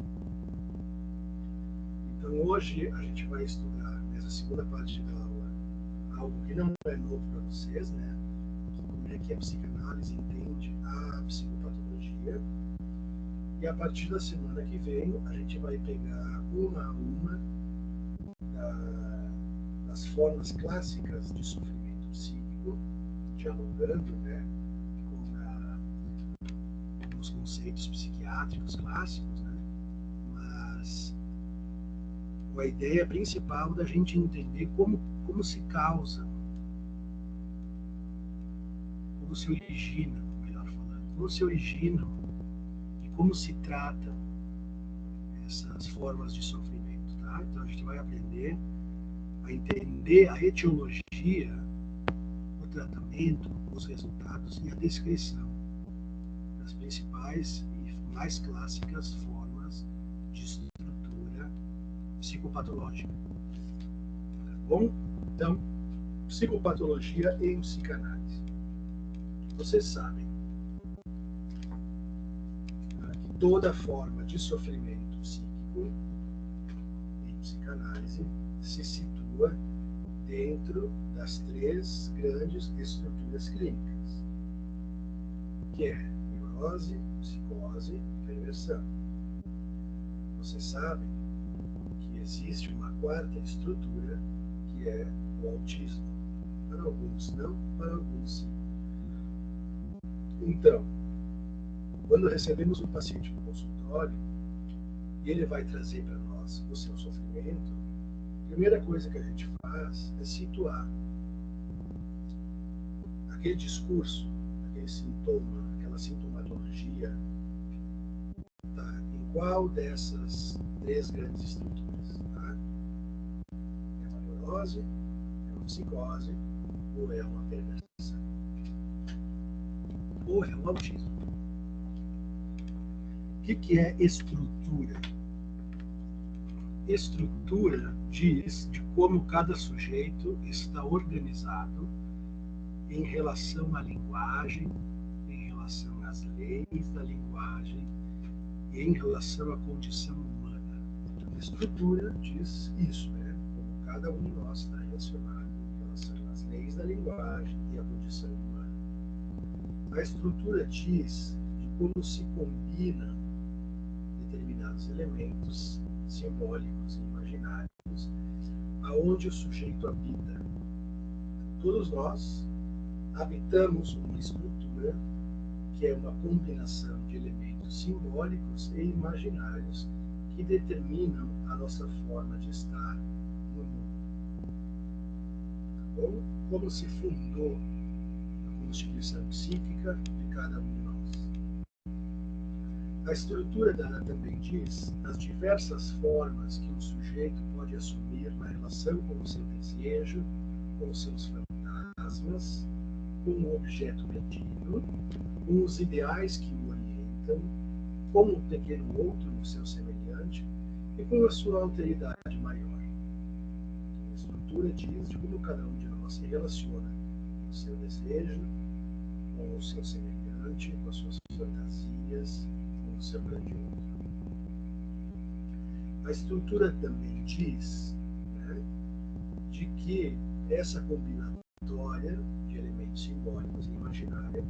Então, hoje a gente vai estudar, nessa segunda parte da aula, algo que não é novo para vocês, né? Como é que a psicanálise entende a psicopatologia. E a partir da semana que vem, a gente vai pegar uma a uma das formas clássicas de sofrimento psíquico, dialogando, né, com os conceitos psiquiátricos clássicos, né? Mas a ideia principal da gente entender como se causa, como se originam, melhor falando, como se originam e como se tratam essas formas de sofrimento, tá? Então a gente vai aprender a entender a etiologia, o tratamento, os resultados e a descrição das principais e mais clássicas formas de estrutura psicopatológica. Tá bom? Então, psicopatologia em psicanálise. Vocês sabem que toda forma de sofrimento psíquico em psicanálise se situa dentro das três grandes estruturas clínicas, que é neurose, psicose e perversão. Vocês sabem que existe uma quarta estrutura, que é o autismo. Para alguns não, para alguns sim. Então, quando recebemos um paciente no consultório e ele vai trazer para nós o seu sofrimento, a primeira coisa que a gente faz é situar aquele discurso, aquele sintoma, aquela sintomatologia, tá? Em qual dessas três grandes estruturas? Tá? É uma neurose, é uma psicose ou é uma perversão? Ou é um autismo? O que é estrutura? Estrutura diz de como cada sujeito está organizado em relação à linguagem, em relação às leis da linguagem e em relação à condição humana. Então, a estrutura diz isso, né? Como cada um de nós está relacionado em relação às leis da linguagem e à condição humana. A estrutura diz de como se combinam determinados elementos simbólicos e imaginários aonde o sujeito habita. Todos nós habitamos uma estrutura que é uma combinação de elementos simbólicos e imaginários que determinam a nossa forma de estar no mundo. bom? Como se fundou a constituição psíquica de cada um de nós. A estrutura também diz as diversas formas que um sujeito pode assumir na relação com o seu desejo, com os seus fantasmas, com o objeto medido, com os ideais que o orientam, com um pequeno outro, o seu semelhante, e com a sua alteridade maior. A estrutura diz de como cada um de nós se relaciona com o seu desejo, com o seu semelhante, com as suas fantasias, com o seu grande outro. A estrutura também diz, né, de que essa combinatória de elementos simbólicos e imaginário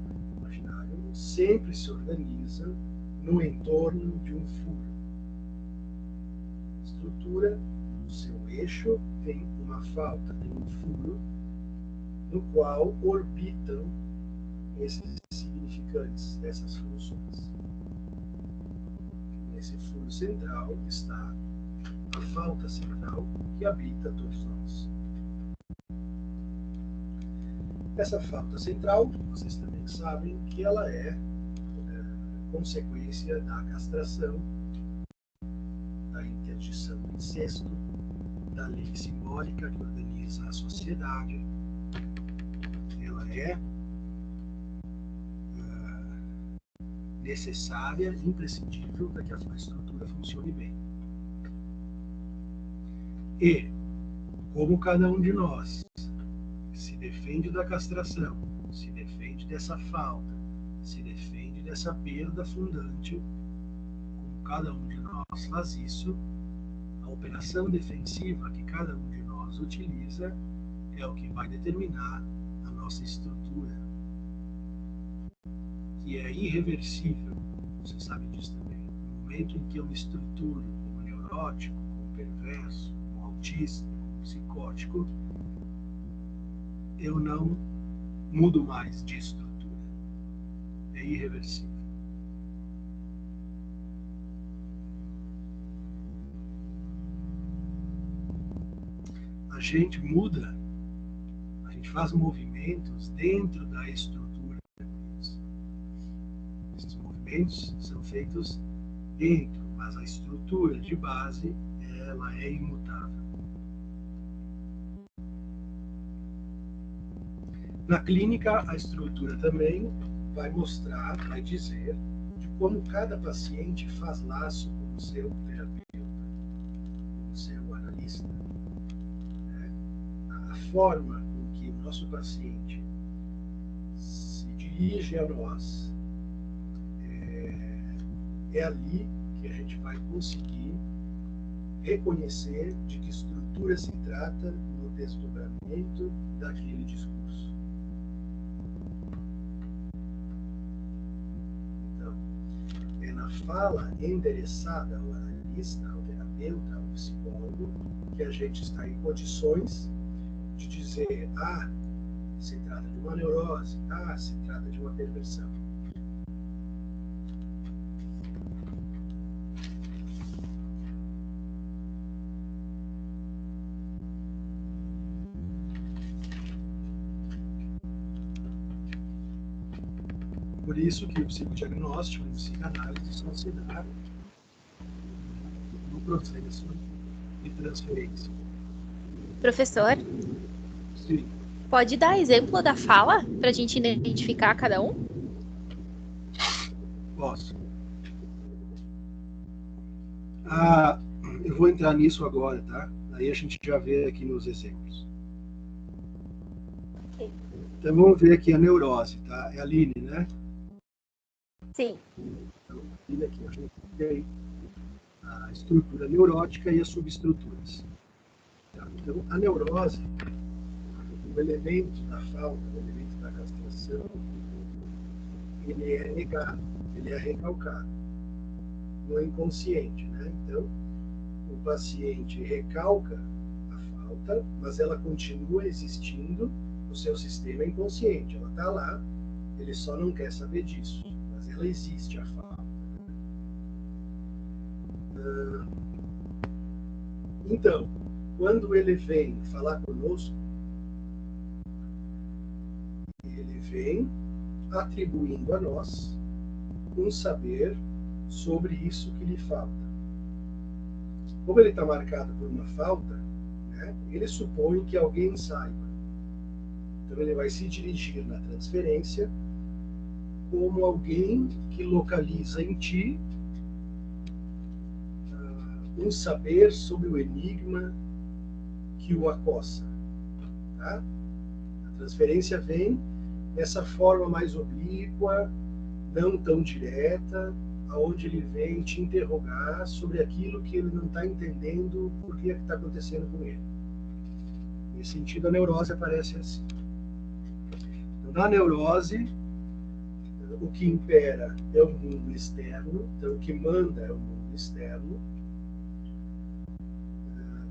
sempre se organiza no entorno de um furo. A estrutura, no seu eixo, tem uma falta, tem um furo, no qual orbitam esses significantes, essas funções. Nesse furo central está a falta central que habita todos nós. Essa falta central, vocês também sabem que ela é consequência da castração, da interdição do incesto, da lei simbólica que organiza a sociedade. Ela é necessária, imprescindível para que a estrutura funcione bem. E, como cada um de nós se defende da castração, se defende dessa falta, se defende dessa perda fundante, como cada um de nós faz isso, a operação defensiva que cada um de nós utiliza é o que vai determinar a nossa estrutura, que é irreversível. Você sabe disso também. No momento em que eu me estruturo como neurótico, como perverso, como autista, como psicótico, eu não mudo mais de estrutura. É irreversível. A gente muda, a gente faz movimentos dentro da estrutura. Esses movimentos são feitos dentro, mas a estrutura de base, ela é imutável. Na clínica, a estrutura também vai mostrar, vai dizer de como cada paciente faz laço com o seu terapeuta, com o seu analista. A forma com que o nosso paciente se dirige a nós é ali que a gente vai conseguir reconhecer de que estrutura se trata no desdobramento daquele discurso. Fala endereçada ao analista, ao terapeuta, ao psicólogo, que a gente está em condições de dizer: se trata de uma neurose, se trata de uma perversão. Por isso que o psicodiagnóstico e a psicanálise só se dá no processo de transferência. Professor? Sim. Pode dar exemplo da fala para a gente identificar cada um? Posso. Eu vou entrar nisso agora, tá? Aí a gente já vê aqui nos exemplos. Okay. Então vamos ver aqui a neurose, tá? É a Aline, né? Sim. Então, aqui a gente tem a estrutura neurótica e as subestruturas. Então, a neurose, o elemento da falta, o elemento da castração, ele é negado, ele é recalcado no inconsciente, né? Então, o paciente recalca a falta, mas ela continua existindo no seu sistema inconsciente. Ela está lá, ele só não quer saber disso. Ela existe, a falta. Então, quando ele vem falar conosco, ele vem atribuindo a nós um saber sobre isso que lhe falta. Como ele está marcado por uma falta, né, ele supõe que alguém saiba. Então ele vai se dirigir na transferência como alguém que localiza em ti um saber sobre o enigma que o acossa. Tá? A transferência vem dessa forma mais oblíqua, não tão direta, aonde ele vem te interrogar sobre aquilo que ele não está entendendo, por que está acontecendo com ele. Nesse sentido, a neurose aparece assim. Então, na neurose, o que impera é o mundo externo, então o que manda é o mundo externo.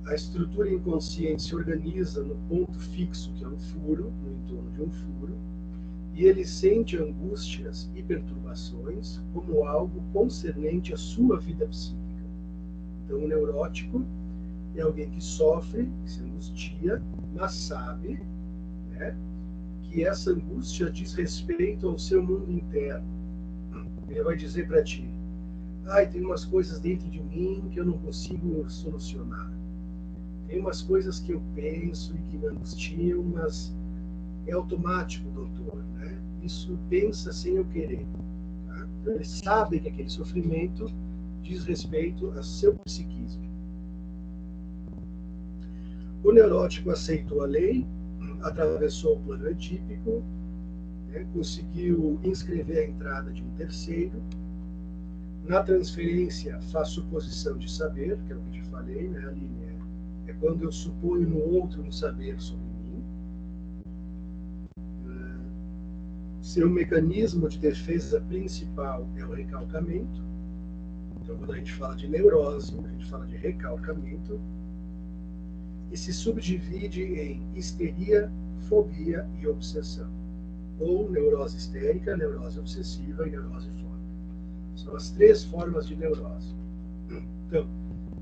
A estrutura inconsciente se organiza no ponto fixo, que é um furo, no entorno de um furo, e ele sente angústias e perturbações como algo concernente à sua vida psíquica. Então, o neurótico é alguém que sofre, que se angustia, mas sabe, né, que essa angústia diz respeito ao seu mundo interno. Ele vai dizer para ti: tem umas coisas dentro de mim que eu não consigo solucionar. Tem umas coisas que eu penso e que me angustiam, mas é automático, doutor, né? Isso pensa sem eu querer. Tá? Então, ele sabe que aquele sofrimento diz respeito a seu psiquismo. O neurótico aceitou a lei, atravessou o plano etípico, né? Conseguiu inscrever a entrada de um terceiro. Na transferência, faz suposição de saber, que é o que eu te falei, né, Aline? É quando eu suponho no outro um saber sobre mim. Seu mecanismo de defesa principal é o recalcamento. Então, quando a gente fala de neurose, a gente fala de recalcamento. E se subdivide em histeria, fobia e obsessão. Ou neurose histérica, neurose obsessiva e neurose fóbica. São as três formas de neurose. Então,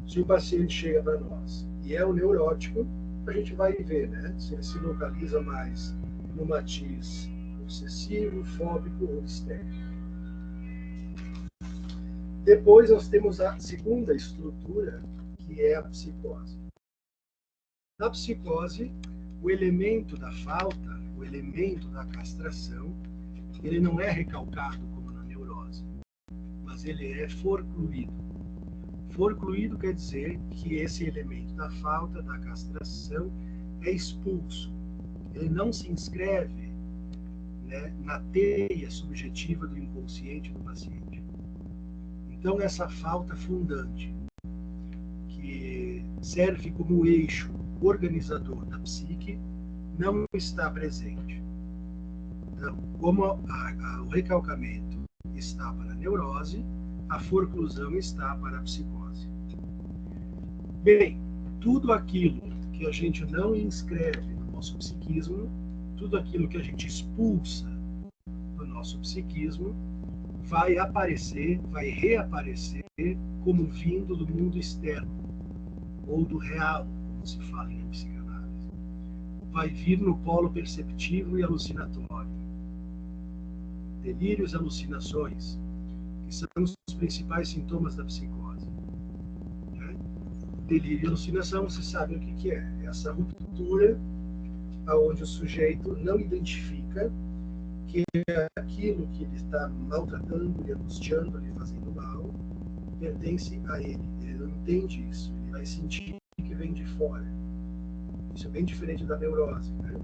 se o paciente chega para nós e é o neurótico, a gente vai ver, né, se ele se localiza mais no matiz obsessivo, fóbico ou histérico. Depois nós temos a segunda estrutura, que é a psicose. Na psicose, o elemento da falta, o elemento da castração, ele não é recalcado como na neurose, mas ele é forcluído. Forcluído quer dizer que esse elemento da falta, da castração, é expulso. Ele não se inscreve, né, na teia subjetiva do inconsciente do paciente. Então, essa falta fundante, que serve como eixo organizador da psique, não está presente. Então, como o recalcamento está para a neurose, a forclusão está para a psicose. Bem, tudo aquilo que a gente não inscreve no nosso psiquismo, tudo aquilo que a gente expulsa do nosso psiquismo, vai aparecer, vai reaparecer como vindo do mundo externo, ou do real, como se fala em psicanálise. Vai vir no polo perceptivo e alucinatório. Delírios e alucinações, que são os principais sintomas da psicose. Né? Delírio e alucinação, você sabe o que é. É essa ruptura onde o sujeito não identifica que aquilo que ele está maltratando, lhe angustiando, lhe fazendo mal, pertence a ele. Ele não entende isso. Ele vai sentir que vem de fora. Isso é bem diferente da neurose. Né?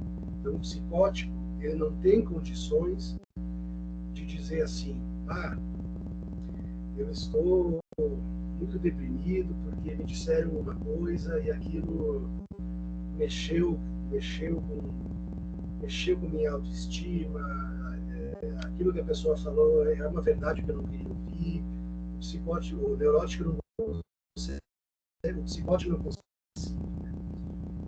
Então, o psicótico, ele não tem condições de dizer assim: eu estou muito deprimido porque me disseram uma coisa e aquilo mexeu com minha autoestima, aquilo que a pessoa falou é uma verdade que eu não queria ouvir. O psicótico, o neurótico não consegue, o psicótico não consegue.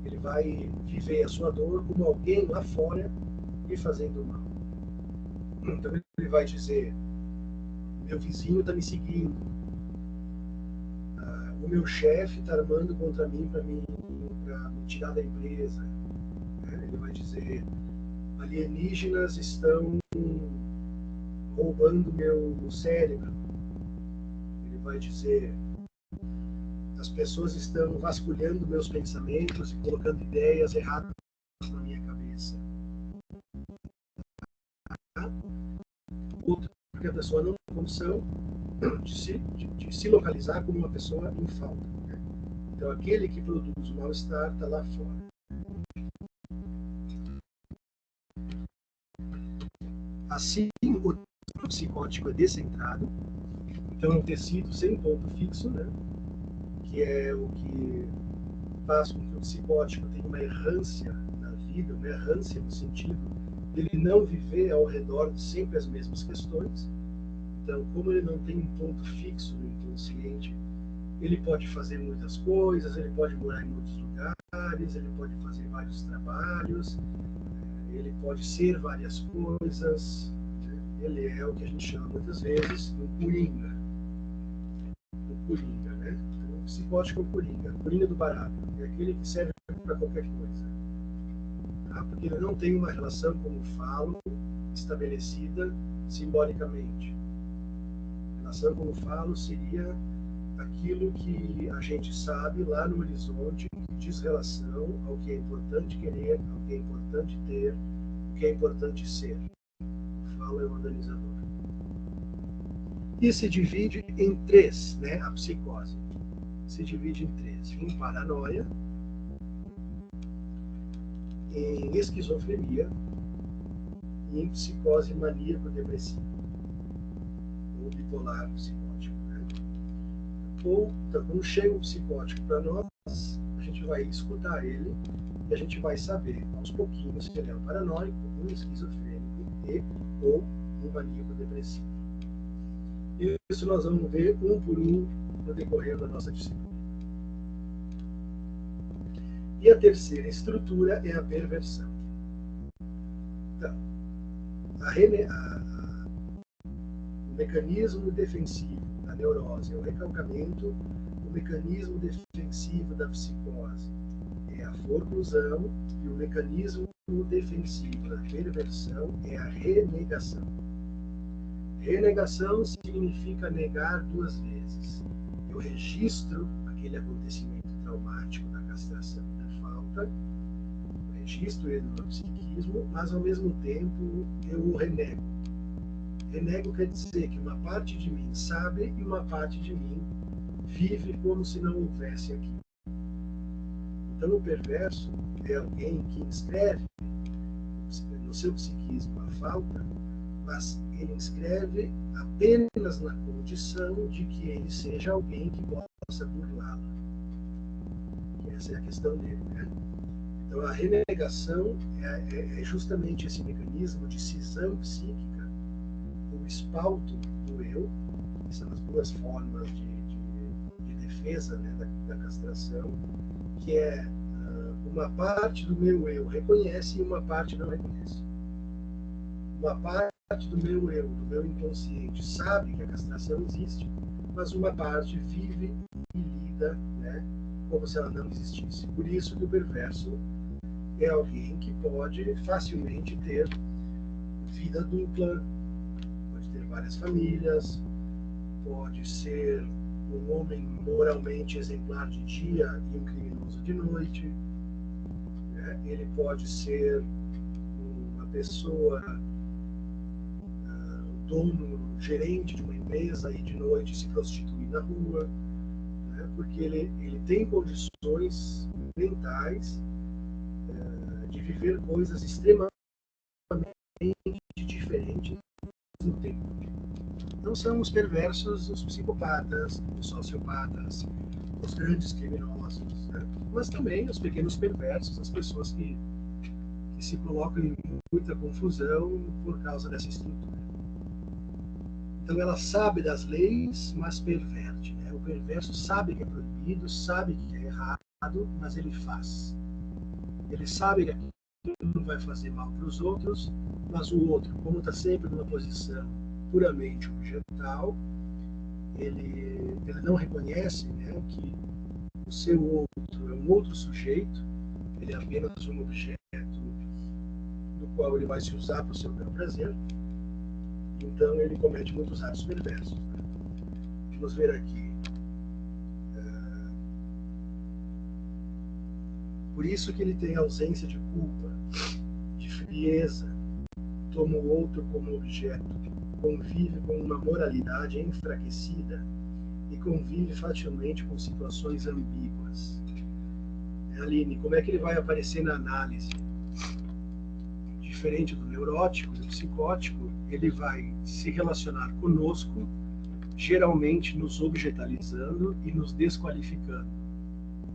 Ele vai viver a sua dor como alguém lá fora lhe fazendo mal. Então ele vai dizer: meu vizinho está me seguindo, o meu chefe está armando contra mim para me tirar da empresa. Ele vai dizer: alienígenas estão roubando meu cérebro. Ele vai dizer, as pessoas estão vasculhando meus pensamentos e colocando ideias erradas na minha cabeça. Outro, porque a pessoa não tem condição de se localizar como uma pessoa em falta. Né? Então, aquele que produz o mal-estar está lá fora. Assim, o psicótico é descentrado, então é um tecido sem ponto fixo, né? Que é o que faz com que o psicótico tenha uma errância na vida, uma errância no sentido de ele não viver ao redor de sempre as mesmas questões. Então, como ele não tem um ponto fixo no inconsciente, ele pode fazer muitas coisas, ele pode morar em muitos lugares, ele pode fazer vários trabalhos, ele pode ser várias coisas. Ele é o que a gente chama muitas vezes um coringa. Um coringa, né? Então, o psicótico é o coringa do baralho. É aquele que serve para qualquer coisa. Tá? Porque ele não tem uma relação, como falo, estabelecida simbolicamente. A relação, como falo, seria aquilo que a gente sabe lá no horizonte, que diz relação ao que é importante querer, ao que é importante ter, o que é importante ser. O falo é o organizador. E se divide em três, né? A psicose se divide em três: em paranoia, em esquizofrenia e em psicose maníaco-depressiva ou bipolar psicótico. Né? Ou, então, quando chega um psicótico para nós, a gente vai escutar ele e a gente vai saber, aos pouquinhos, se ele é um paranoico, um esquizofrênico ou um maníaco-depressivo. Isso nós vamos ver um por um no decorrer da nossa disciplina. E a terceira estrutura é a perversão. Então, o mecanismo defensivo da neurose é o recalcamento, o mecanismo defensivo da psicose é a forclusão e o mecanismo defensivo da perversão é a renegação. Renegação significa negar duas vezes. Eu registro aquele acontecimento traumático da castração e da falta, eu registro ele no psiquismo, mas ao mesmo tempo eu o renego. Renego quer dizer que uma parte de mim sabe e uma parte de mim vive como se não houvesse aquilo. Então o perverso é alguém que inscreve no seu psiquismo a falta, mas ele inscreve apenas na condição de que ele seja alguém que possa burlá-la. Essa é a questão dele, né? Então a renegação é justamente esse mecanismo de cisão psíquica, o espalto do eu, que são as duas formas de defesa, né, da castração, que é uma parte do meu eu reconhece e uma parte não reconhece. Uma parte do meu eu, do meu inconsciente, sabe que a castração existe, mas uma parte vive e lida, né, como se ela não existisse. Por isso que o perverso é alguém que pode facilmente ter vida dupla, pode ter várias famílias, pode ser um homem moralmente exemplar de dia e um criminoso de noite, né? Ele pode ser uma pessoa dono, gerente de uma empresa e de noite se prostituir na rua, né? Porque ele tem condições mentais de viver coisas extremamente diferentes no tempo. Não são os perversos, os psicopatas, os sociopatas, os grandes criminosos, né? Mas também os pequenos perversos, as pessoas que se colocam em muita confusão por causa dessa estrutura. Então ela sabe das leis, mas perverte, né? O perverso sabe que é proibido, sabe que é errado, mas ele faz. Ele sabe que aquilo não vai fazer mal para os outros, mas o outro, como está sempre numa posição puramente objetal, ele não reconhece, né, que o seu outro é um outro sujeito, ele é apenas um objeto do qual ele vai se usar para o seu bel prazer. Então ele comete muitos atos perversos. Né? Vamos ver aqui. Por isso que ele tem ausência de culpa, de frieza, toma o outro como objeto, convive com uma moralidade enfraquecida e convive facilmente com situações ambíguas. Aline, como é que ele vai aparecer na análise? Diferente do neurótico, do psicótico, ele vai se relacionar conosco, geralmente nos objetalizando e nos desqualificando.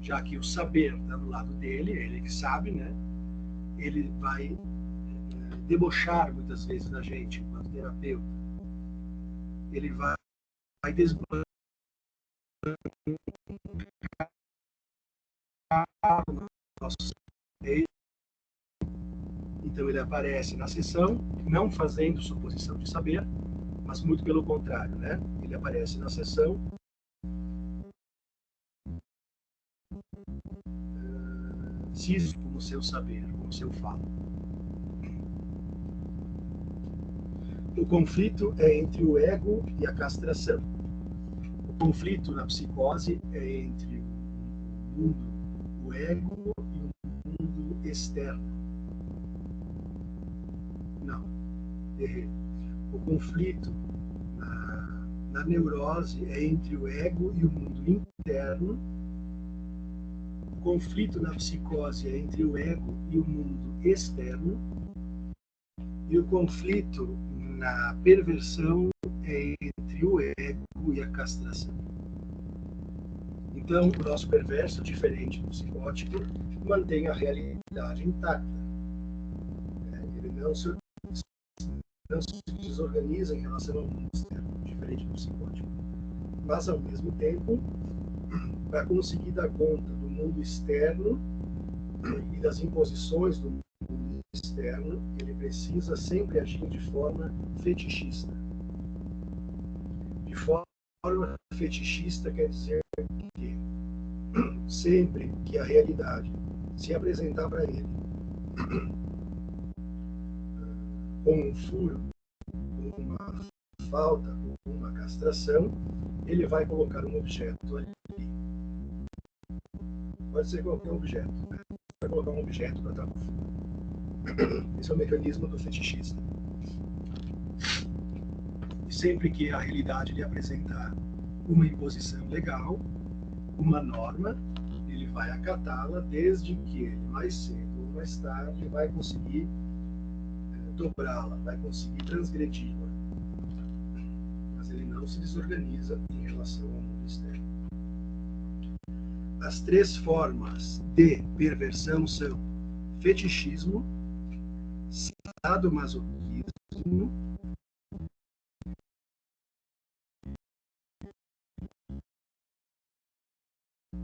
Já que o saber está do lado dele, é ele que sabe, né? Ele vai debochar muitas vezes da gente, enquanto terapeuta. Ele vai desbancar o nosso saber. Então ele aparece na sessão, não fazendo suposição de saber, mas muito pelo contrário, né? Ele aparece na sessão cisco no seu saber, no seu falo. O conflito é entre o ego e a castração. O conflito na psicose é entre o mundo, o ego e o mundo externo. Não, errei. O conflito na neurose é entre o ego e o mundo interno. O conflito na psicose é entre o ego e o mundo externo. E o conflito na perversão é entre o ego e a castração. Então, o nosso perverso, diferente do psicótico, mantém a realidade intacta. Ele não se desorganiza em relação ao mundo externo, diferente do psicótico. Mas, ao mesmo tempo, para conseguir dar conta do mundo externo e das imposições do mundo externo, ele precisa sempre agir de forma fetichista. De forma fetichista quer dizer que sempre que a realidade se apresentar para ele com um furo, com uma falta, com uma castração, ele vai colocar um objeto ali. Pode ser qualquer objeto, né? Vai colocar um objeto para tapar o furo. Esse é o mecanismo do fetichista. E sempre que a realidade lhe apresentar uma imposição legal, uma norma, ele vai acatá-la, desde que ele, mais cedo ou mais tarde, vai conseguir dobrá-la, vai conseguir transgredi-la. Mas ele não se desorganiza em relação ao mundo externo. As três formas de perversão são fetichismo, sadomasoquismo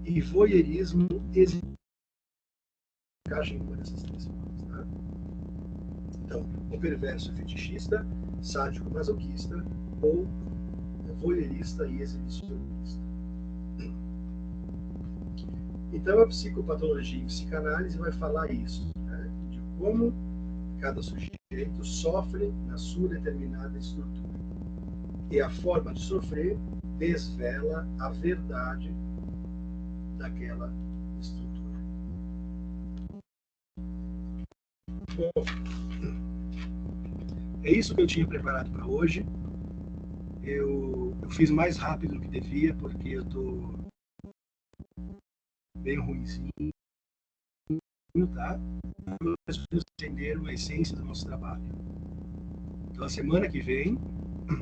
e voyeurismo exibicionista. Encaixem por essas três formas, tá? Então, o perverso fetichista, sádico masoquista ou voyeurista e exibicionista. Então, a psicopatologia e psicanálise vai falar isso, né? De como cada sujeito sofre na sua determinada estrutura. E a forma de sofrer desvela a verdade daquela estrutura. Bom, é isso que eu tinha preparado para hoje. Eu fiz mais rápido do que devia, porque eu estou bem ruimzinho, tá? Nós entenderam a essência do nosso trabalho. Então, a semana que vem,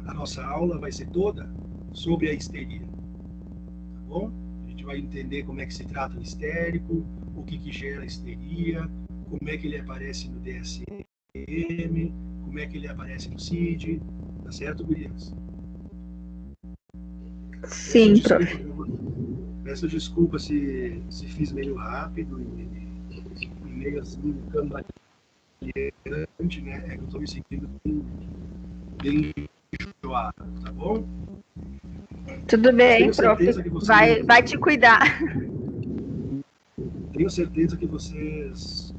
a nossa aula vai ser toda sobre a histeria. Tá bom? A gente vai entender como é que se trata o histérico, o que gera a histeria, como é que ele aparece no DSM, como é que ele aparece no CID. Tá certo, gurias? Sim, prof. Peço desculpa se fiz meio rápido e meio assim, cambaleante, né? É que eu estou me sentindo bem enjoado, tá bom? Tudo bem, prof. Vai te cuidar. Tenho certeza que vocês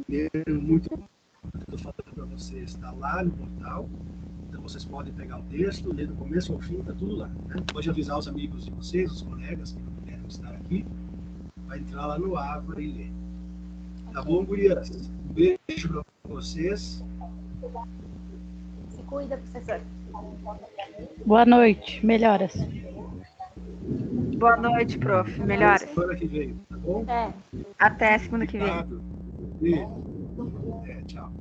entenderam muito o que eu estou falando para vocês, está lá no portal. Então vocês podem pegar o texto, ler do começo ao fim, está tudo lá. Né? Pode avisar os amigos de vocês, os colegas que não puderam estar aqui, vai entrar lá no Ávora e ler. Tá bom, gurias? Um beijo para vocês. Se cuida, professor. Boa noite, melhoras. Boa noite, prof. Melhoras. Semana que vem, tá bom? É. Até segunda que vem. Obrigado. Beijo. Tchau.